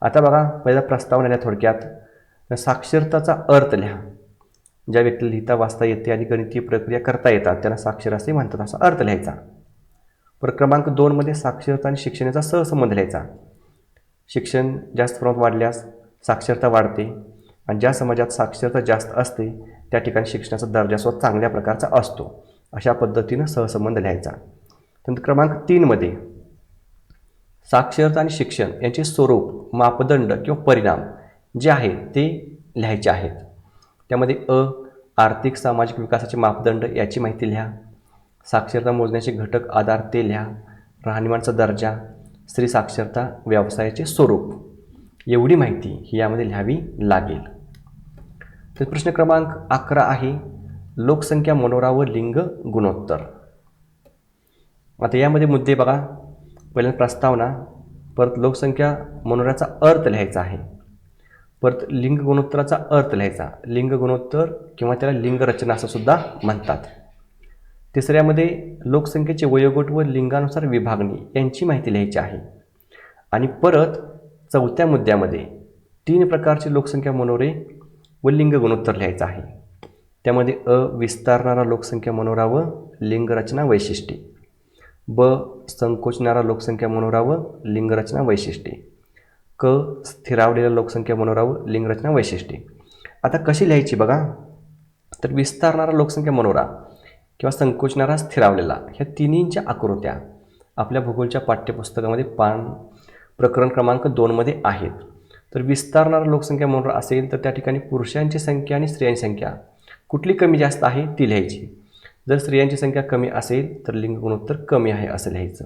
आता बघा, पहिला प्रस्तावना लिहा थोडक्यात. साक्षरताचा अर्थ लिहा. ज्या व्यक्तीला लिहिता वाचता येते आणि गणितीय प्रक्रिया करता येतात त्यांना साक्षर असे म्हणतात, असा अर्थ लिहायचा. पर क्रमांक 2 मध्ये साक्षरता आणि शिक्षणाचा सहसंबंध लिहायचा. शिक्षण जास्त प्रमाणात वाढल्यास साक्षरता वाढते आणि ज्या समाजात साक्षरता जास्त असते त्या ठिकाणी शिक्षणाचा दर्जा सुद्धा चांगल्या प्रकारचा असतो. अशा पद्धतीनं सहसंबंध लिहायचा. त्यानंतर क्रमांक 3 मध्ये साक्षरता आणि शिक्षण यांचे स्वरूप, मापदंड किंवा परिणाम जे आहेत ते लिहायचे आहेत. त्यामध्ये आर्थिक सामाजिक विकासाचे मापदंड याची माहिती लिहा. साक्षरता मोजण्याचे घटक आधार ते लिहा. राहणीमानाचा दर्जा, स्त्री साक्षरता, व्यवसायाचे स्वरूप एवढी माहिती ही यामध्ये लिहावी लागेल. तर प्रश्न क्रमांक 11 आहे लोकसंख्या मनोरा व लिंग गुणोत्तर. आता यामध्ये मुद्दे बघा. पहिल्यांदा प्रस्तावना, परत लोकसंख्या मनोऱ्याचा अर्थ लिहायचा आहे, परत लिंग गुणोत्तराचा अर्थ लिहायचा. लिंग गुणोत्तर किंवा त्याला लिंग रचना असं सुद्धा म्हणतात. तिसऱ्यामध्ये लोकसंख्येचे वयोगट व लिंगानुसार विभागणी यांची माहिती लिहायची आहे. आणि परत चौथ्या मुद्द्यामध्ये 3 प्रकारचे लोकसंख्या मनोरे व लिंग गुणोत्तर लिहायचं आहे. त्यामध्ये विस्तारणारा लोकसंख्या मनोरा व लिंगरचना वैशिष्ट्ये, संकोचणारा लोकसंख्या मनोरा व लिंगरचना वैशिष्ट्ये, स्थिरावलेला लोकसंख्या मनोरा व लिंगरचना वैशिष्ट्ये. आता कशी लिहायची बघा. तर विस्तारणारा लोकसंख्या मनोरा किंवा संकोचणारा स्थिरावलेला ह्या तिन्हींच्या आकृत्या आपल्या भूगोलच्या पाठ्यपुस्तकामध्ये प्रकरण क्रमांक 2 मध्ये आहेत. तर विस्तारणारा लोकसंख्या मनोरा असेल तर त्या ठिकाणी पुरुषांची संख्या आणि स्त्रियांची संख्या कुठली कमी जास्त आहे ती लिहायची. जर स्त्रियांची संख्या कमी असेल तर लिंग गुणोत्तर कमी आहे असं लिहायचं.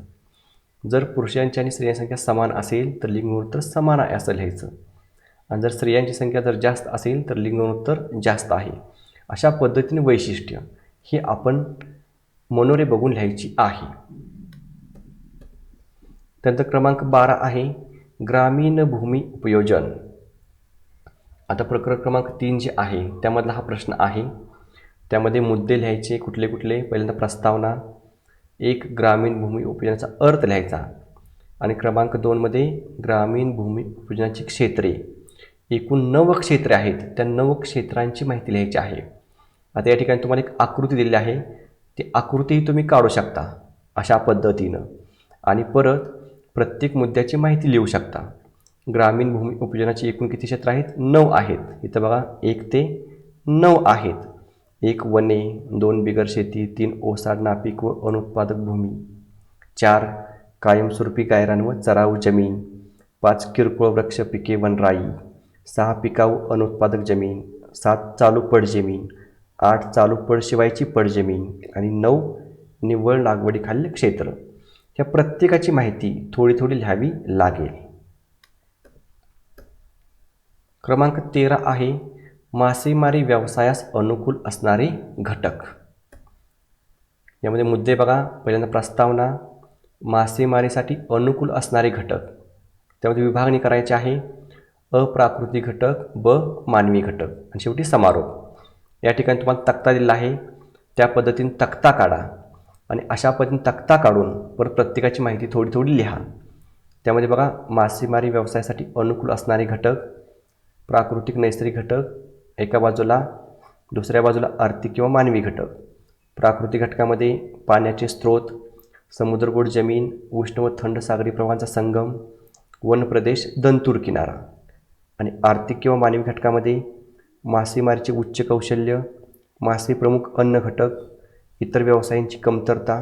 जर पुरुषांची आणि स्त्रियांची संख्या समान असेल तर लिंग गुणोत्तर समान आहे असं लिहायचं. आणि जर स्त्रियांची संख्या जर जास्त असेल तर लिंग गुणोत्तर जास्त आहे. अशा पद्धतीने वैशिष्ट्य ही आपण मनोरे बघून लिहायची आहे. त्यानंतर क्रमांक 12 आहे ग्रामीण भूमी उपयोजन. आता प्रकरण क्रमांक 3 जे आहे त्यामधला हा प्रश्न आहे. त्यामध्ये मुद्दे लिहायचे कुठले कुठले. पहिल्यांदा प्रस्तावना, 1 ग्रामीण भूमी उपयोजनाचा अर्थ लिहायचा. आणि क्रमांक 2 मध्ये ग्रामीण भूमी उपयोजनाची क्षेत्रे, एकूण 9 क्षेत्रे आहेत त्या 9 क्षेत्रांची माहिती लिहायची आहे. आता या ठिकाणी तुम्हाला एक आकृती दिलेली आहे, ती आकृतीही तुम्ही काढू शकता अशा पद्धतीनं. आणि परत प्रत्येक मुद्द्याची माहिती लिहू शकता. ग्रामीण भूमी उपयोजनाची एकूण किती क्षेत्र आहेत? 9 आहेत. इथं बघा 1 ते 9 आहेत. 1 वने, 2 बिगर शेती, 3 ओसाड नापीक व अनुत्पादक भूमी, 4 कायमस्वरूपी गायरान व चराऊ जमीन, 5 किरकोळ वृक्ष पिके वनराई, 6 पिकाऊ अनुत्पादक जमीन, 7 चालू पड जमीन, 8 चालू पड शिवायची पड जमीन आणि 9 निव्वळ लागवडीखालील क्षेत्र. ह्या प्रत्येकाची माहिती थोडी थोडी लिहावी लागेल. क्रमांक 13 आहे मासेमारी व्यवसायास अनुकूल असणारे घटक. यामध्ये मुद्दे बघा. पहिल्यांदा प्रस्तावना, मासेमारीसाठी अनुकूल असणारे घटक, त्यामध्ये विभागणी करायची आहे. अप्राकृतिक घटक, ब मानवी घटक आणि शेवटी समारोप. या ठिकाणी तुम्हाला तक्ता दिलेला आहे, त्या पद्धतीने तक्ता काढा आणि अशा पद्धतीने तक्ता काढून परत प्रत्येकाची माहिती थोडी थोडी लिहा. त्यामध्ये बघा, मासेमारी व्यवसायासाठी अनुकूल असणारे घटक, प्राकृतिक नैसर्गिक घटक एका बाजूला, दुसऱ्या बाजूला आर्थिक किंवा मानवी घटक. प्राकृतिक घटकामध्ये पाण्याचे स्रोत, समुद्रगोड जमीन, उष्ण व थंड सागरी प्रवाहांचा संगम, वन प्रदेश, दंतूर किनारा. आणि आर्थिक किंवा मानवी घटकामध्ये मासेमारीचे उच्च कौशल्य, मासे प्रमुख अन्न घटक, इतर व्यवसायांची कमतरता,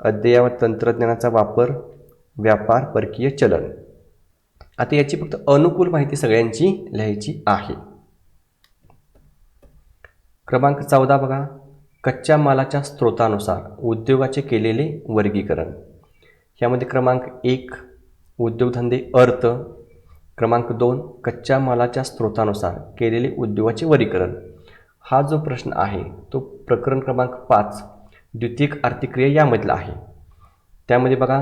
अद्ययावत तंत्रज्ञानाचा वापर, व्यापार, परकीय चलन. आता याची फक्त अनुकूल माहिती सगळ्यांची लिहायची आहे. क्रमांक 14 बघा, कच्च्या मालाच्या स्रोतानुसार उद्योगाचे केलेले वर्गीकरण. ह्यामध्ये क्रमांक 1 उद्योगधंदे अर्थ, क्रमांक 2 कच्च्या मालाच्या स्रोतानुसार केलेले उद्योगाचे वर्गीकरण. हा जो प्रश्न आहे तो प्रकरण क्रमांक 5 द्वितीयक आर्थिक क्रिया यामधला आहे. त्यामध्ये बघा,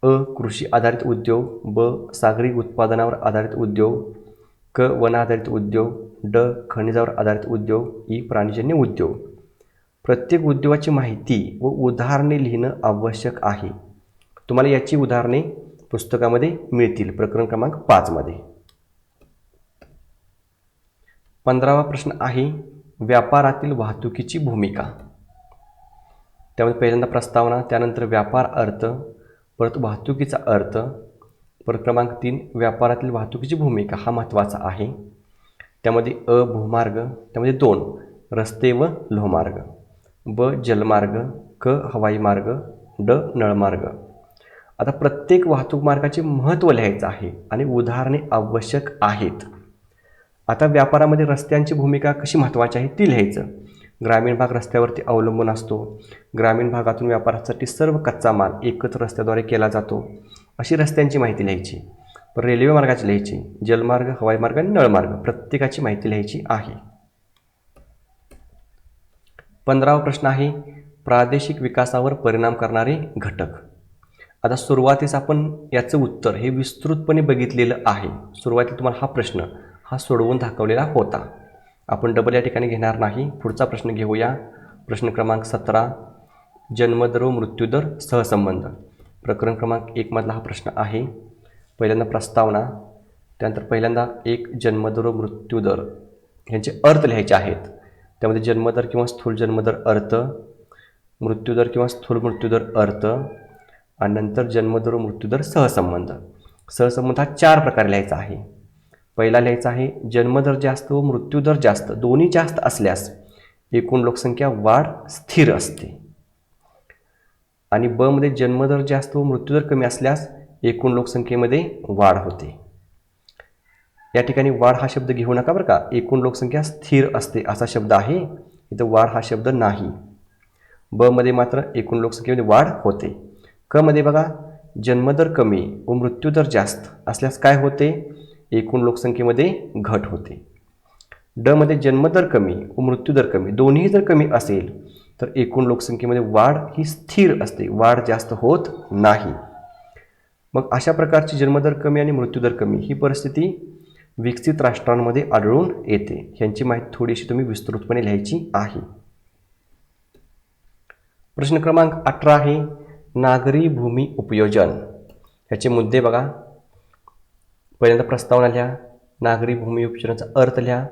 अ कृषी आधारित उद्योग, ब सागरी उत्पादनावर आधारित उद्योग, क वन आधारित उद्योग, ड खनिजावर आधारित उद्योग, ई प्राणीजन्य उद्योग. प्रत्येक उद्योगाची माहिती व उदाहरणे लिहिणं आवश्यक आहे. तुम्हाला याची उदाहरणे पुस्तकामध्ये मिळतील प्रकरण क्रमांक 5 मध्ये. 15वा प्रश्न आहे व्यापारातील वाहतुकीची भूमिका. त्यामध्ये पहिल्यांदा प्रस्तावना, त्यानंतर व्यापार अर्थ, परत वाहतुकीचा अर्थ, परत क्रमांक 3 व्यापारातील वाहतुकीची भूमिका. हा महत्त्वाचा आहे. त्यामध्ये अ भूमार्ग, त्यामध्ये 2 रस्ते व लोहमार्ग, ब जलमार्ग, क हवाई मार्ग, ड नळमार्ग. आता प्रत्येक वाहतूक मार्गाचे महत्त्व लिहायचं आहे आणि उदाहरणे आवश्यक आहेत. आता व्यापारामध्ये रस्त्यांची भूमिका कशी महत्त्वाची आहे ती लिहायचं. ग्रामीण भाग रस्त्यावरती अवलंबून असतो. ग्रामीण भागातून व्यापारासाठी सर्व कच्चा माल एकच रस्त्याद्वारे केला जातो. अशी रस्त्यांची माहिती लिहायची. पण रेल्वे मार्गाची लिहायची, जलमार्ग, हवाई मार्ग आणि नळमार्ग प्रत्येकाची माहिती लिहायची आहे. 15वा प्रश्न आहे प्रादेशिक विकासावर परिणाम करणारे घटक. आता सुरुवातीस आपण याचं उत्तर हे विस्तृतपणे बघितलेलं आहे. सुरुवातीला तुम्हाला हा प्रश्न हा सोडवून दाखवलेला होता. आपण डबल या ठिकाणी घेणार नाही. पुढचा प्रश्न घेऊया. प्रश्न क्रमांक 17 जन्मदर व मृत्यूदर सहसंबंध. प्रकरण क्रमांक 1 मधला हा प्रश्न आहे. पहिल्यांदा प्रस्तावना, त्यानंतर पहिल्यांदा 1 जन्मदर व मृत्यूदर ह्यांचे अर्थ लिहायचे आहेत. त्यामध्ये जन्मदर किंवा स्थूल जन्मदर अर्थ, मृत्यूदर किंवा स्थूल मृत्यूदर अर्थ आणि नंतर जन्मदर व मृत्यूदर सहसंबंध. सहसंबंध हा 4 प्रकारे लिहायचा आहे. पहिला लिहायचा आहे जन्मदर जास्त व मृत्यूदर जास्त दोन्ही जास्त असल्यास एकूण लोकसंख्या वाढ स्थिर असते. आणि ब मध्ये जन्मदर जास्त व मृत्यूदर कमी असल्यास एकूण लोकसंख्येमध्ये वाढ होते. या ठिकाणी वाढ हा शब्द घेऊ नका बरं का. एकूण लोकसंख्या स्थिर असते असा शब्द आहे. इथं वाढ हा शब्द नाही. ब मध्ये मात्र एकूण लोकसंख्येमध्ये वाढ होते. क मध्ये बघा जन्मदर कमी व मृत्यूदर जास्त असल्यास काय होते, एकूण लोकसंख्येमध्ये घट होते. ड मध्ये जन्मदर कमी व मृत्यूदर कमी दोन्ही जर कमी असेल तर एकूण लोकसंख्येमध्ये वाढ ही स्थिर असते, वाढ जास्त होत नाही. मग अशा प्रकारची जन्मदर कमी आणि मृत्यूदर कमी ही परिस्थिती विकसित राष्ट्रांमध्ये आढळून येते. ह्यांची माहिती थोडीशी तुम्ही विस्तृतपणे लिहायची आहे. प्रश्न क्रमांक 18 आहे नागरी भूमी उपयोजन. ह्याचे मुद्दे बघा. पहिल्यांदा प्रस्तावना लिहा, नागरी भूमी उपयोजनाचा अर्थ लिहा,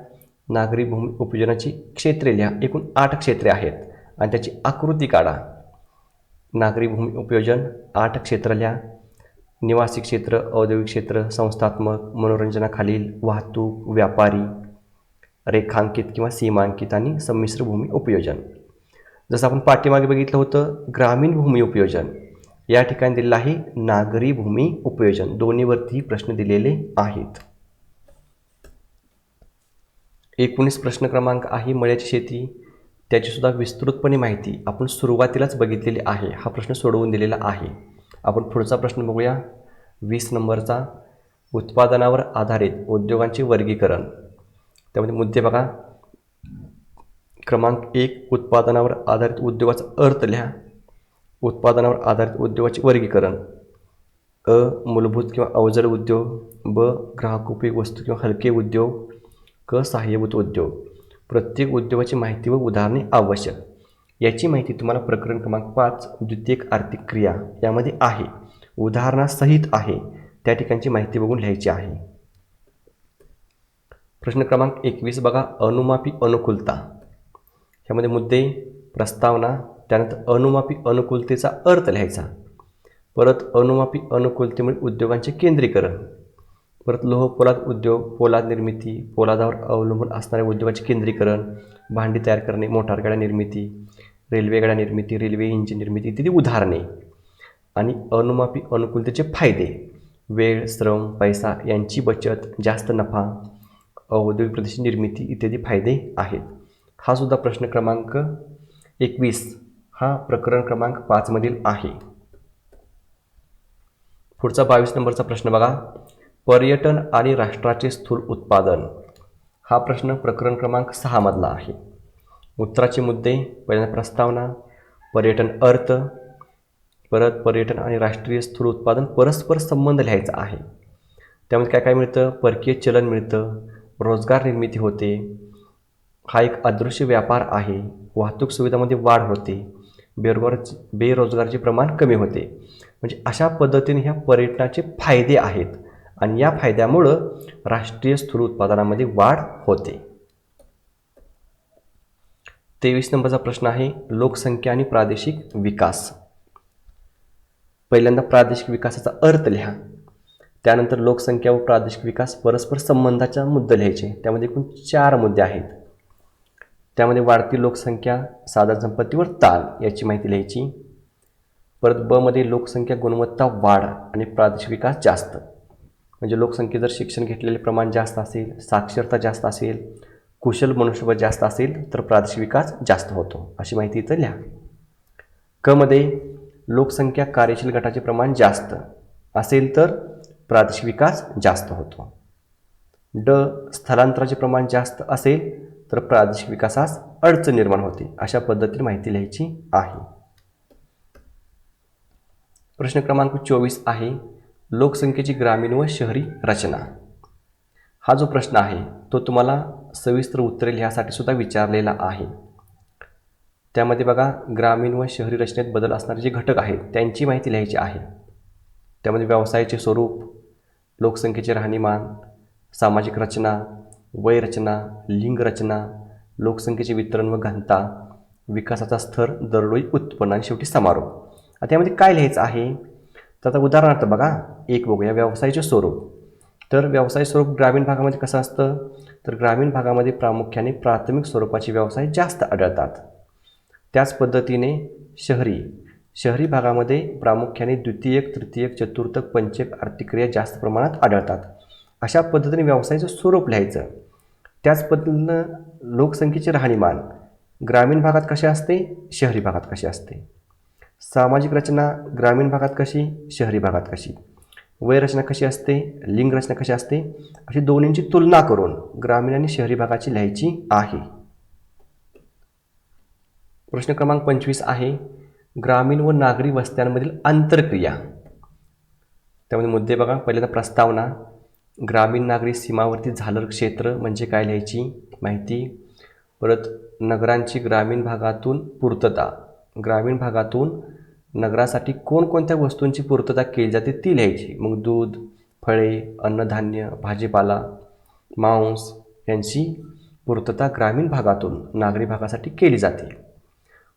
नागरी भूमी उपयोजनाची क्षेत्रे लिहा. एकूण 8 क्षेत्रे आहेत आणि त्याची आकृती काढा. नागरी भूमी उपयोजन 8 क्षेत्र लिहा. निवासी क्षेत्र, औद्योगिक क्षेत्र, संस्थात्मक, मनोरंजनाखालील, वाहतूक, व्यापारी, रेखांकित किंवा सीमांकित आणि संमिश्र भूमी उपयोजन. जसं आपण पाठीमागे बघितलं होतं ग्रामीण भूमी उपयोजन, या ठिकाणी दिलेलं आहे नागरी भूमी उपयोजन. दोन्हीवरती प्रश्न दिलेले आहेत. 19 प्रश्न क्रमांक आहे मळ्याची शेती. त्याचीसुद्धा विस्तृतपणे माहिती आपण सुरुवातीलाच बघितलेली आहे. हा प्रश्न सोडवून दिलेला आहे. आपण पुढचा प्रश्न बघूया. 20 नंबरचा, उत्पादनावर आधारित उद्योगांचे वर्गीकरण. त्यामध्ये मुद्दे बघा. क्रमांक 1, उत्पादनावर आधारित उद्योगाचा अर्थ लिहा. उत्पादनावर आधारित उद्योगाचे वर्गीकरण. अ, मूलभूत किंवा अवजड उद्योग. ब, ग्राहकोपयोगी वस्तू किंवा हलके उद्योग. क, सहाय्यभूत उद्योग. प्रत्येक उद्योगाची माहिती व उदाहरणे आवश्यक. याची माहिती तुम्हाला प्रकरण क्रमांक 5, द्वितीयक आर्थिक क्रिया यामध्ये आहे, उदाहरणासहित आहे. त्या ठिकाणची माहिती बघून लिहायची आहे. प्रश्न क्रमांक 21 बघा. अनुमापी अनुकूलता. ह्यामध्ये मुद्दे, प्रस्तावना, त्यानंतर अनुमापी अनुकूलतेचा अर्थ लिहायचा. परत अनुमापी अनुकूलतेमुळे उद्योगांचे केंद्रीकरण. परत लोह पोलाद उद्योग, पोलाद निर्मिती, पोलादावर अवलंबून असणाऱ्या उद्योगाचे केंद्रीकरण, भांडी तयार करणे, मोटार गाड्या निर्मिती, रेल्वे गाड्या निर्मिती, रेल्वे इंजिन निर्मिती इत्यादी उदाहरणे. आणि अनुमापी अनुकूलतेचे फायदे. वेळ, श्रम, पैसा यांची बचत, जास्त नफा, औद्योगिक प्रदेशाची निर्मिती इत्यादी फायदे आहेत. हा सुद्धा प्रश्न क्रमांक 21 हा प्रकरण क्रमांक 5 मधील आहे. पुढचा 22 नंबरचा प्रश्न बघा. पर्यटन आणि राष्ट्राचे स्थूल उत्पादन. हा प्रश्न प्रकरण क्रमांक 6 मधला आहे. उत्तराचे मुद्दे, पहिल्यांदा प्रस्तावना, पर्यटन अर्थ, परत पर्यटन आणि राष्ट्रीय स्थूल उत्पादन परस्पर संबंध लिहायचा आहे. त्यामध्ये काय काय मिळतं? परकीय चलन मिळतं, रोजगार निर्मिती होते, हा एक अदृश्य व्यापार आहे, वाहतूक सुविधामध्ये वाढ होते, बेरोजगाराचे प्रमाण कमी होते. म्हणजे अशा पद्धतीने ह्या पर्यटनाचे फायदे आहेत आणि या फायद्यामुळं राष्ट्रीय स्थूल उत्पादनामध्ये वाढ होते. 23 नंबरचा प्रश्न आहे. लोकसंख्या आणि प्रादेशिक विकास. पहिल्यांदा प्रादेशिक विकासाचा अर्थ लिहा. त्यानंतर लोकसंख्या व प्रादेशिक विकास परस्पर संबंधाचा मुद्दे लिहायचे. त्यामध्ये एकूण 4 मुद्दे आहेत. त्यामध्ये वाढती लोकसंख्या, साधन संपत्तीवर ताण याची माहिती लिहायची. परत ब मध्ये लोकसंख्या गुणवत्ता वाढ आणि प्रादेशिक विकास जास्त. म्हणजे लोकसंख्येत जर शिक्षण घेतलेले प्रमाण जास्त असेल, साक्षरता जास्त असेल, कुशल मनुष्यबळ जास्त असेल तर प्रादेशिक विकास जास्त होतो, अशी माहिती इथं लिहा. क मध्ये लोकसंख्या कार्यशील गटाचे प्रमाण जास्त असेल तर प्रादेशिक विकास जास्त होतो. ड, स्थलांतराचे प्रमाण जास्त असेल तर प्रादेशिक विकासास अडचण निर्माण होते. अशा पद्धतीने माहिती लिहायची आहे. प्रश्न क्रमांक 24 आहे. लोकसंख्येची ग्रामीण व शहरी रचना. हा जो प्रश्न आहे तो तुम्हाला सविस्तर उत्तरे लिहायसाठी सुद्धा विचारलेला आहे. त्यामध्ये बघा, ग्रामीण व शहरी रचनेत बदल असणारे जे घटक आहेत त्यांची माहिती लिहायची आहे. त्यामध्ये व्यवसायाचे स्वरूप, लोकसंख्येचे राहणीमान, सामाजिक रचना, वय रचना, लिंग रचना, लोकसंख्येचे वितरण व घनता, विकासाचा स्तर, दरडोई उत्पन्न आणि शेवटी समारोप. आता यामध्ये काय लिहायचं आहे? तर आता उदाहरणार्थ बघा, एक बघूया. व्यवसायाचे स्वरूप. तर व्यवसाय स्वरूप ग्रामीण भागामध्ये कसं असतं? तर ग्रामीण भागामध्ये प्रामुख्याने प्राथमिक स्वरूपाचे व्यवसाय जास्त आढळतात. त्याच पद्धतीने शहरी भागामध्ये प्रामुख्याने द्वितीयक, तृतीयक, चतुर्थक, पंचक आर्थिक क्रिया जास्त प्रमाणात आढळतात. अशा पद्धतीने व्यवसायाचं स्वरूप लिहायचं. त्याच पद्धतीनं लोकसंख्येचे राहणीमान ग्रामीण भागात कसे असते, शहरी भागात कसे असते, सामाजिक रचना ग्रामीण भागात कशी, शहरी भागात कशी, वय रचना कशी असते, लिंग रचना कशी असते, अशी दोन्हींची तुलना करून ग्रामीण आणि शहरी भागाची लिहायची आहे. प्रश्न क्रमांक 25 आहे. ग्रामीण व नागरी वस्त्यांमधील आंतरक्रिया. त्यामध्ये मुद्दे बघा. पहिल्यांदा प्रस्तावना, ग्रामीण नागरी सीमावर्ती झालर क्षेत्र म्हणजे काय लिहायची माहिती. परत नगरांची ग्रामीण भागातून पूर्तता, ग्रामीण भागातून नगरासाठी कोणकोणत्या वस्तूंची पूर्तता केली जाते ती लिहायची. मग दूध, फळे, अन्नधान्य, भाजीपाला, मांस यांची पूर्तता ग्रामीण भागातून नागरी भागासाठी केली जाते.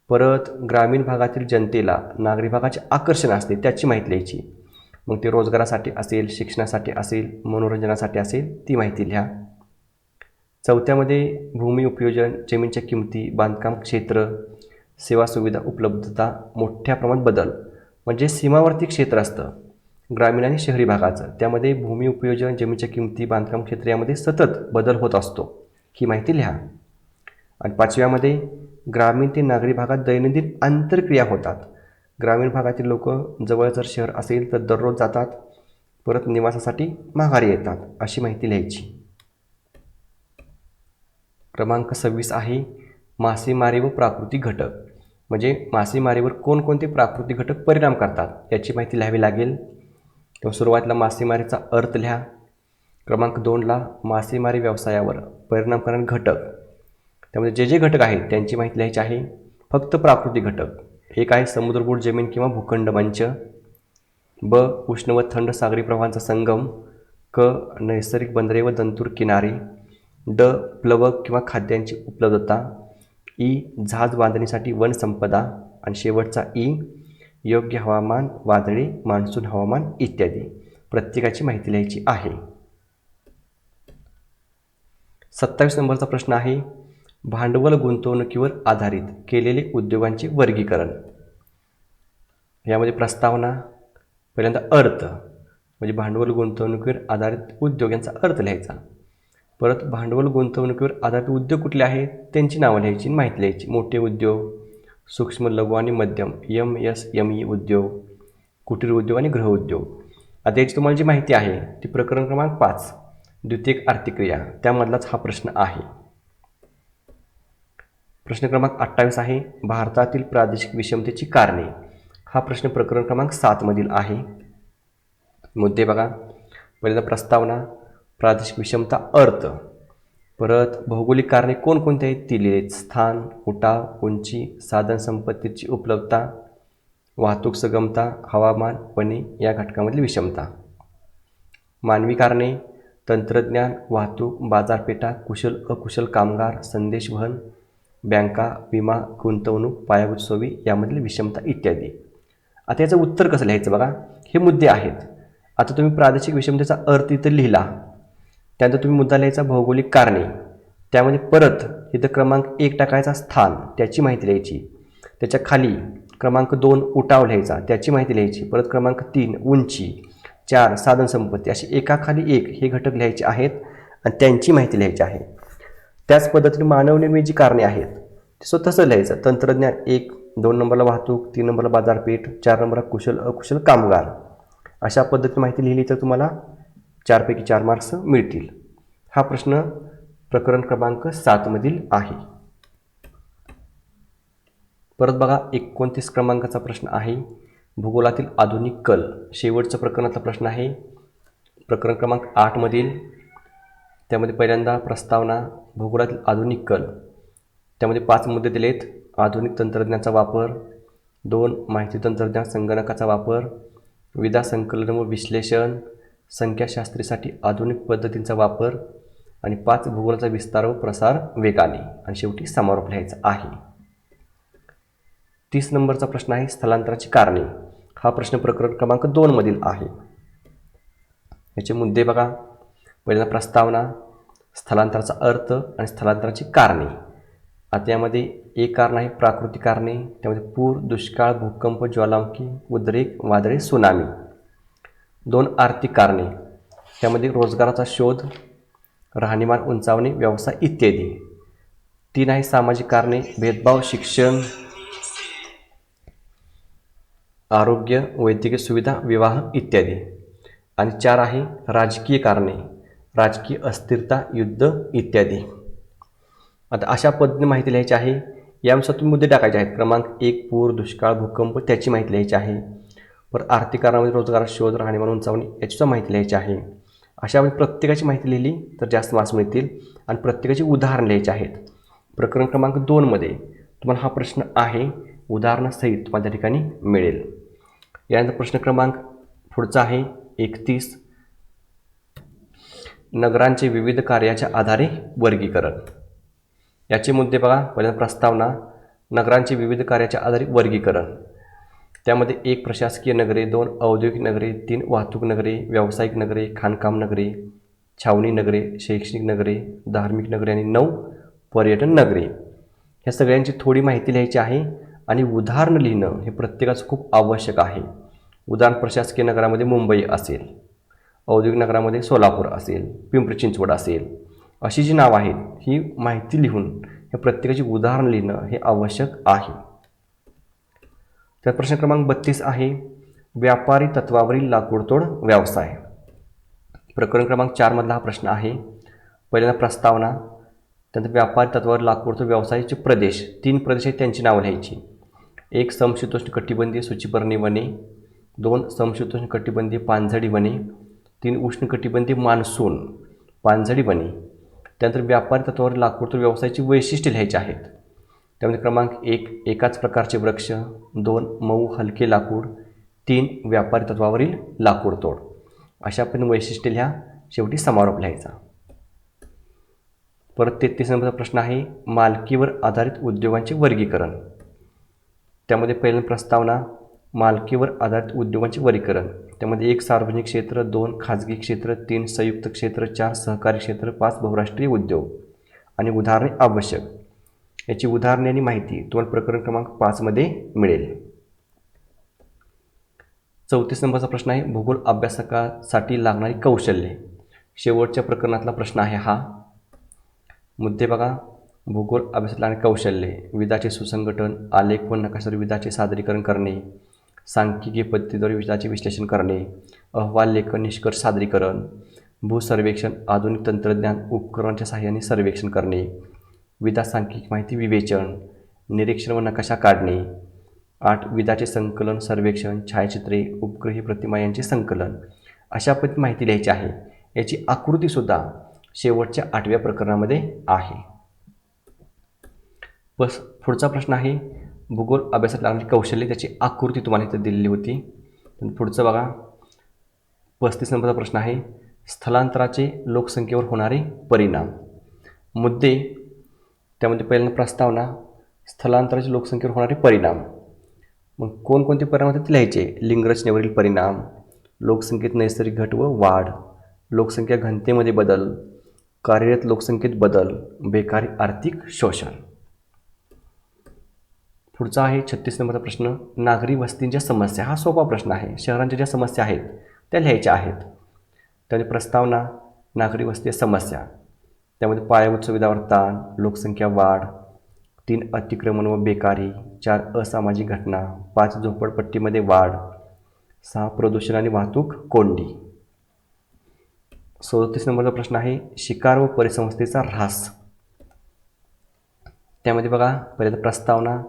परत ग्रामीण भागातील जनतेला नागरी भागाचे आकर्षण असते त्याची माहिती लिहायची. मग ते रोजगारासाठी असेल, शिक्षणासाठी असेल, मनोरंजनासाठी असेल ती माहिती लिहा. चौथ्यामध्ये भूमी उपयोजन, जमीनच्या किमती, बांधकाम क्षेत्र, सेवा सुविधा उपलब्धता, मोठ्या प्रमाणात बदल. म्हणजे सीमावर्ती क्षेत्र असतं ग्रामीण आणि शहरी भागाचं, त्यामध्ये भूमी उपयोजन, जमीनच्या किमती, बांधकाम क्षेत्र यामध्ये सतत बदल होत असतो, ही माहिती लिहा. आणि 5व्यामध्ये ग्रामीण ते नागरी भागात दैनंदिन आंतरक्रिया होतात. ग्रामीण भागातील लोक जवळ जर शहर असेल तर दररोज जातात, परत निवासासाठी माघारी येतात, अशी माहिती लिहायची. क्रमांक 26 आहे मासेमारी व प्राकृतिक घटक. म्हणजे मासेमारीवर कोणकोणते प्राकृतिक घटक परिणाम करतात याची माहिती लिहावी लागेल. तेव्हा सुरुवातीला मासेमारीचा अर्थ लिहा. क्रमांक 2ला मासेमारी व्यवसायावर परिणाम करणारे घटक, त्यामध्ये जे घटक आहेत त्यांची माहिती लिहायची आहे. फक्त प्राकृतिक घटक. एक आहे समुद्रगुढ जमीन किंवा भूखंड मंच. ब उष्ण व थंड सागरी प्रवाहांचा संगम. क नैसर्गिक बंदरे व दंतूर किनारे. ड प्लवक किंवा खाद्यांची उपलब्धता. ई जहाज बांधणीसाठी वन संपदा. आणि शेवटचा ई योग्य हवामान, वादळी, मान्सून हवामान इत्यादी. प्रत्येकाची माहिती लिहायची आहे. 27 नंबरचा प्रश्न आहे भांडवल गुंतवणुकीवर आधारित केलेले उद्योगांचे वर्गीकरण. यामध्ये प्रस्तावना, पहिल्यांदा अर्थ म्हणजे भांडवल गुंतवणुकीवर आधारित उद्योग यांचा अर्थ लिहायचा. परत भांडवल गुंतवणुकीवर आधारित उद्योग कुठले आहेत त्यांची नावं लिहायची, माहिती लिहायची. मोठे उद्योग, सूक्ष्म लघु आणि मध्यम MSME उद्योग, कुटीर उद्योग आणि गृह उद्योग. आता याची तुम्हाला जी माहिती आहे ती प्रकरण क्रमांक 5 द्वितीयक आर्थिक क्रिया त्यामधलाच हा प्रश्न आहे. प्रश्न क्रमांक 28 आहे भारतातील प्रादेशिक विषमतेची कारणे. हा प्रश्न प्रकरण क्रमांक 7 मधील आहे. मुद्दे बघा. पहिल्यांदा प्रस्तावना, प्रादेशिक विषमता अर्थ. परत भौगोलिक कारणे कोणकोणती आहेत ती लिहिलेत. स्थान, उठाव, उंची, साधन संपत्तीची उपलब्धता, वाहतूक सुगमता, हवामान, वने या घटकामधील विषमता. मानवी कारणे तंत्रज्ञान, वाहतूक, बाजारपेठा, कुशल अकुशल कामगार, संदेशवहन, बँका, विमा, गुंतवणूक, पायाभूत सोयी यामधील विषमता इत्यादी. आता याचं उत्तर कसं लिहायचं बघा. हे मुद्दे आहेत. आता तुम्ही प्रादेशिक विषमतेचा अर्थ इथं लिहिला, त्यानंतर तुम्ही मुद्दा लिहायचा भौगोलिक कारणे, त्यामध्ये परत इथं क्रमांक 1 टाकायचा स्थान, त्याची माहिती लिहायची. त्याच्या खाली क्रमांक 2 उठाव लिहायचा, त्याची माहिती लिहायची. परत क्रमांक 3 उंची, 4 साधन संपत्ती, अशी एकाखाली एक हे घटक लिहायचे आहेत आणि त्यांची माहिती लिहायची आहे. त्याच पद्धतीने मानवनिर्मित जी कारणे आहेत ते तसं लिहायचं. तंत्रज्ञान 1, 2 नंबरला वाहतूक, 3 नंबरला बाजारपेठ, 4 नंबरला कुशल अकुशल कामगार. अशा पद्धतीने माहिती लिहिली तर तुम्हाला 4 पैकी 4 मार्क्स मिळतील. हा प्रश्न प्रकरण क्रमांक 7 मधील आहे. परत बघा 29 क्रमांकाचा प्रश्न आहे भूगोलातील आधुनिक कल. शेवटचा प्रकरणातला प्रश्न आहे प्रकरण क्रमांक 8 मधील. त्यामध्ये पहिल्यांदा प्रस्तावना, भूगोलातील आधुनिक कल. त्यामध्ये 5 मुद्दे दिलेत. आधुनिक तंत्रज्ञानाचा वापर, 2 माहिती तंत्रज्ञान संगणकाचा वापर, विधा संकलन व विश्लेषण, संख्याशास्त्रीसाठी आधुनिक पद्धतींचा वापर आणि 5 भूगोलाचा विस्तार व प्रसार वेगाने. आणि शेवटी समारोप लिहायचा आहे. 30 नंबरचा प्रश्न आहे स्थलांतराची कारणे. हा प्रश्न प्रकरण क्रमांक 2 मधील आहे. याचे मुद्दे बघा. पहिल्यांदा प्रस्तावना, स्थलांतराचा अर्थ आणि स्थलांतराची कारणे. आता यामध्ये एक कारण आहे प्राकृतिक कारणे. त्यामध्ये पूर, दुष्काळ, भूकंप, ज्वालामुखी, उद्रेक, वादळे, सुनामी. 2 आर्थिक कारणे. त्यामध्ये रोजगाराचा शोध, राहणीमान उंचावणे, व्यवसाय इत्यादी. 3 आहे सामाजिक कारणे, भेदभाव, शिक्षण, आरोग्य, वैद्यकीय सुविधा, विवाह इत्यादी. आणि 4 आहे राजकीय कारणे, राजकीय अस्थिरता, युद्ध इत्यादी. आता अशा पद्धतीने माहिती लिहायची आहे. यानुसार तुम्ही मुद्दे टाकायचे आहेत. क्रमांक 1 पूर, दुष्काळ, भूकंप त्याची माहिती लिहायची आहे. परत आर्थिक कारणामध्ये रोजगार शोध, राहणीमान उंचावणी याची माहिती लिहायची आहे. अशा प्रत्येकाची माहिती लिहिली तर जास्त मार्क्स मिळतील. आणि प्रत्येकाची उदाहरण लिहायची आहेत. प्रकरण क्रमांक 2 मध्ये तुम्हाला हा प्रश्न आहे, उदाहरणासहित तुम्हाला त्या ठिकाणी मिळेल. यानंतर प्रश्न क्रमांक पुढचा आहे 31 नगरांचे विविध कार्याच्या आधारे वर्गीकरण. याचे मुद्दे बघा. पहिल्यांदा प्रस्तावना, नगरांचे विविध कार्याच्या आधारे वर्गीकरण. त्यामध्ये 1 प्रशासकीय नगरे, 2 औद्योगिक नगरे, 3 वाहतूक नगरे, व्यावसायिक नगरे, खाणकाम नगरे, छावणी नगरे, शैक्षणिक नगरे, धार्मिक नगरे आणि 9 पर्यटन नगरे. ह्या सगळ्यांची थोडी माहिती लिहायची आहे आणि उदाहरण लिहिणं हे प्रत्येकाचं खूप आवश्यक आहे. उदाहरण प्रशासकीय नगरामध्ये मुंबई असेल, औद्योगिक नगरामध्ये सोलापूर असेल, पिंपरी चिंचवड असेल, अशी जी नावं आहेत ही माहिती लिहून या प्रत्येकाची उदाहरण लिहिणं हे आवश्यक आहे. तर प्रश्न क्रमांक 32 आहे व्यापारी तत्वावरील लाकूडतोड व्यवसाय. प्रकरण क्रमांक 4 मधला हा प्रश्न आहे. पहिल्यांदा प्रस्तावना, त्यानंतर व्यापारी तत्वावर लाकूडतोड व्यवसायाचे प्रदेश, 3 प्रदेश आहेत त्यांची नावं लिहायची. 1 समशीतोष्ण कटिबंधीय सूचीपर्णी वने, 2 समशीतोष्ण कटिबंधीय पानझडी वने, 3 उष्णकटिबंधीय मान्सून पानझडी वने. त्यानंतर व्यापारी तत्वावर लाकूडतोड व्यवसायाची वैशिष्ट्ये लिहायची आहेत. त्यामध्ये क्रमांक 1 एकाच प्रकारचे वृक्ष, 2 मऊ हलके लाकूड, 3 व्यापारी तत्वावरील लाकूडतोड. अशा पण वैशिष्ट्ये लिहा, शेवटी समारोप लिहायचा. परत 33 नंबरचा प्रश्न आहे मालकीवर आधारित उद्योगांचे वर्गीकरण. त्यामध्ये पहिल्यांदा प्रस्तावना, मालकीवर आधारित उद्योगांचे वर्गीकरण. त्यामध्ये 1 सार्वजनिक क्षेत्र, 2 खाजगी क्षेत्र, 3 संयुक्त क्षेत्र, 4 सहकारी क्षेत्र, 5 बहुराष्ट्रीय उद्योग. आणि उदाहरणे आवश्यक. याची उदाहरणे आणि माहिती तुम्हाला प्रकरण क्रमांक 5 मध्ये मिळेल. 34 नंबरचा प्रश्न आहे भूगोल अभ्यासकासाठी लागणारी कौशल्ये. शेवटच्या प्रकरणातला प्रश्न आहे हा. मुद्दे बघा. भूगोल अभ्यासात लागणारी कौशल्ये: विधाचे सुसंघटन, आलेख व नकाशावर विधाचे सादरीकरण करणे, सांख्यिकीय पद्धतीद्वारे विधाचे विश्लेषण करणे, अहवाल लेखन, निष्कर्ष सादरीकरण, भूसर्वेक्षण, आधुनिक तंत्रज्ञान उपकरणांच्या सहाय्याने सर्वेक्षण करणे, विधा सांख्यिक माहिती विवेचन, निरीक्षण व नकाशा काढणे. 8 विधाचे संकलन, सर्वेक्षण, छायाचित्रे, उपग्रही प्रतिमा यांचे संकलन. अशा पद्धती माहिती लिहायची आहे. याची आकृतीसुद्धा शेवटच्या 8व्या प्रकरणामध्ये आहे. बस पुढचा प्रश्न आहे भूगोल अभ्यासात लागणारी कौशल्य, त्याची आकृती तुम्हाला इथे दिलेली होती. पुढचं बघा. 35 नंबरचा प्रश्न आहे स्थलांतराचे लोकसंख्येवर होणारे परिणाम. मुद्दे. त्यामध्ये पहिल्यांदा प्रस्तावना, स्थलांतराचे लोकसंख्येवर होणारे परिणाम. मग कोणकोणते परिणाम होते ते लिहायचे. लिंगरचनेवरील परिणाम, लोकसंख्येत नैसर्गिक घट व वाढ, लोकसंख्या घनतेमध्ये बदल, कार्यरत लोकसंख्येत बदल, बेकारी, आर्थिक शोषण. पुढचा आहे 36 नंबरचा प्रश्न नागरी वस्तींच्या समस्या. हा सोपा प्रश्न आहे. शहरांच्या ज्या समस्या आहेत त्या लिहायच्या आहेत. त्यामध्ये प्रस्तावना, नागरी वस्ती समस्या. त्यामध्ये पायाभूत सुविधावर ताण, लोकसंख्या वाढ, 3 अतिक्रमण व बेकारी, 4 असामाजिक घटना, 5 झोपडपट्टीमध्ये वाढ, 6 प्रदूषण आणि वाहतूक कोंडी. 37 नंबरचा प्रश्न आहे शिकार व परिसंस्थेचा ऱ्हास. त्यामध्ये बघा पहिल्यांदा प्रस्तावना,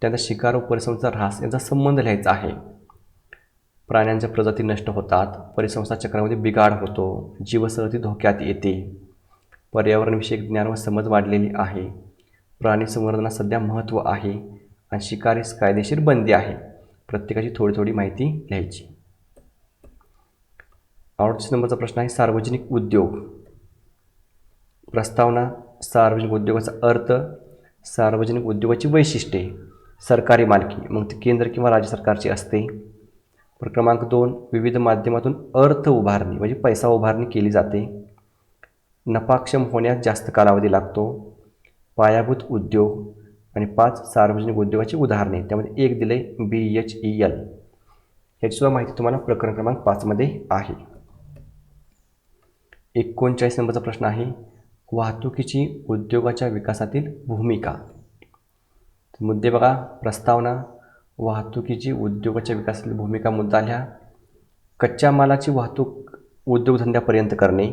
त्यानंतर शिकार व परिसंस्थेचा ऱ्हास यांचा संबंध लिहायचा आहे. प्राण्यांच्या प्रजाती नष्ट होतात, परिसंस्था चक्रामध्ये बिघाड होतो, जीवसंहती धोक्यात येते, पर्यावरणविषयक ज्ञान व समज वाढलेली आहे, प्राणी संवर्धनात सध्या महत्त्व आहे आणि शिकारीस कायदेशीर बंदी आहे. प्रत्येकाची थोडी थोडी माहिती लिहायची. 38 नंबरचा प्रश्न आहे सार्वजनिक उद्योग. प्रस्तावना, सार्वजनिक उद्योगाचा अर्थ, सार्वजनिक उद्योगाची वैशिष्ट्ये, सरकारी मालकी, मग ती केंद्र किंवा राज्य सरकारची असते. क्रमांक 2 विविध माध्यमातून अर्थ उभारणी म्हणजे पैसा उभारणी केली जाते. नफाक्षम होण्यास जास्त कालावधी लागतो. पायाभूत उद्योग. आणि 5 सार्वजनिक उद्योगाची उदाहरणे. त्यामध्ये 1 दिले BHEL. ह्याची सुद्धा माहिती तुम्हाला प्रकरण क्रमांक 5 मध्ये आहे. 39 नंबरचा प्रश्न आहे वाहतुकीची उद्योगाच्या विकासातील भूमिका. मुद्दे बघा. प्रस्तावना, वाहतुकीची उद्योगाच्या विकासातील भूमिका मुद्दा लिहा. कच्च्या मालाची वाहतूक उद्योगधंद्यापर्यंत करणे.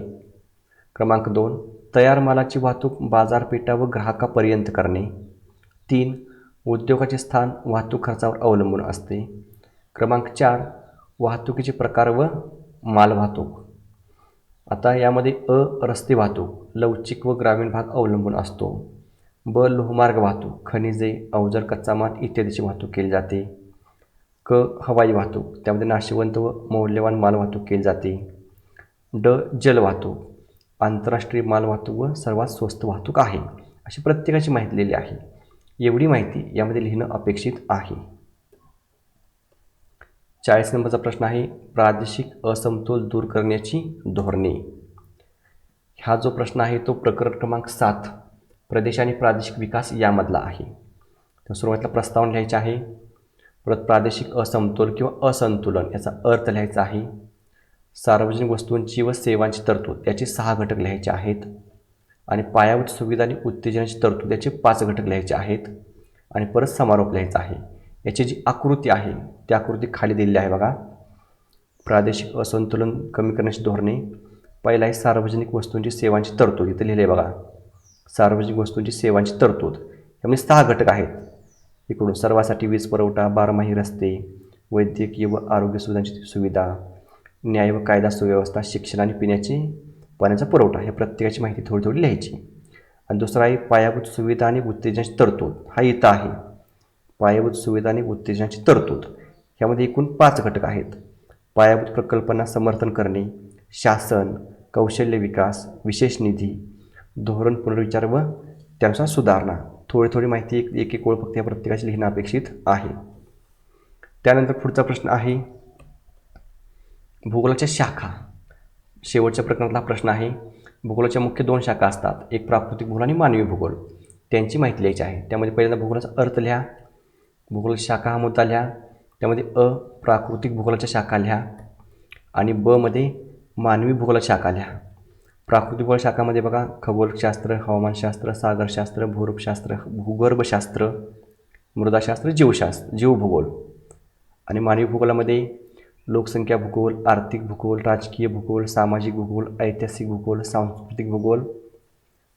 क्रमांक 2 तयार मालाची वाहतूक बाजारपेठा व ग्राहकापर्यंत करणे. 3 उद्योगाचे स्थान वाहतूक खर्चावर अवलंबून असते. क्रमांक 4 वाहतुकीचे प्रकार व मालवाहतूक. आता यामध्ये रस्ते वाहतूक लवचिक व ग्रामीण भाग अवलंबून असतो. लोहमार्ग वाहतूक खनिजे, अवजार, कच्चा माल इत्यादीची वाहतूक केली जाते. हवाई वाहतूक त्यामध्ये नाशवंत व मौल्यवान माल वाहतूक केली जाते. जल वाहतूक आंतरराष्ट्रीय माल वाहतूक व सर्वात स्वस्त वाहतूक आहे. अशी प्रत्येकाची माहिती दिलेली आहे. एवढी माहिती यामध्ये लिहिणं अपेक्षित आहे. 40 नंबरचा प्रश्न आहे प्रादेशिक असमतोल दूर करण्याची धोरणे. हा जो प्रश्न आहे तो प्रकरण क्रमांक 7 प्रदेश आणि प्रादेशिक विकास यामधला आहे. तर सुरुवातीला प्रस्तावना लिहायची आहे. परत प्रादेशिक असमतोल किंवा असंतुलन याचा अर्थ लिहायचा आहे. सार्वजनिक वस्तूंची व सेवांची तरतूद याचे 6 घटक लिहायचे आहेत. आणि पायाभूत सुविधा आणि उत्तेजनाची तरतूद याचे 5 घटक लिहायचे आहेत आणि परत समारोप लिहायचा आहे. याची जी आकृती आहे ती आकृती खाली दिलेली आहे बघा. प्रादेशिक असंतुलन कमी करण्याची धोरणे. पहिला आहे सार्वजनिक वस्तूंची सेवांची तरतूद. इथं लिहिले बघा, सार्वजनिक वस्तूंची सेवांची तरतूद. यामध्ये 6 घटक आहेत. इकडून सर्वांसाठी वीज पुरवठा, बारमाही रस्ते, वैद्यकीय व आरोग्य सुविधांची सुविधा, न्याय व कायदा सुव्यवस्था, शिक्षण आणि पाण्याचा पुरवठा. हे प्रत्येकाची माहिती थोडी थोडी लिहायची. आणि दुसरा आहे पायाभूत सुविधा आणि उत्तेजनाची तरतूद. हा इथं आहे, पायाभूत सुविधा आणि उत्तेजनाची तरतूद. ह्यामध्ये एकूण 5 घटक आहेत. पायाभूत प्रकल्पांना समर्थन करणे, शासन, कौशल्य विकास, विशेष निधी, धोरण पुनर्विचार व त्यानुसार सुधारणा. थोडी थोडी माहिती एक एक ओळ फक्त या प्रत्येकाची लिहिणं अपेक्षित आहे. त्यानंतर पुढचा प्रश्न आहे भूगोलाच्या शाखा. शेवटच्या प्रकरणातला प्रश्न आहे. भूगोलाच्या मुख्य 2 शाखा असतात, एक प्राकृतिक भूगोल आणि मानवी भूगोल. त्यांची माहिती लिहायची आहे. त्यामध्ये पहिल्यांदा भूगोलाचा अर्थ लिहा, भूगोलाची शाखा हा मुद्दा लिहा. त्यामध्ये प्राकृतिक भूगोलाच्या शाखा लिहा आणि मध्ये मानवी भूगोलाच्या शाखा लिहा. प्राकृतिक भूगोल शाखामध्ये बघा खगोलशास्त्र, हवामानशास्त्र, सागरशास्त्र, भूरूपशास्त्र, भूगर्भशास्त्र, मृदाशास्त्र, जीवभूगोल. आणि मानवी भूगोलामध्ये लोकसंख्या भूगोल, आर्थिक भूगोल, राजकीय भूगोल, सामाजिक भूगोल, ऐतिहासिक भूगोल, सांस्कृतिक भूगोल,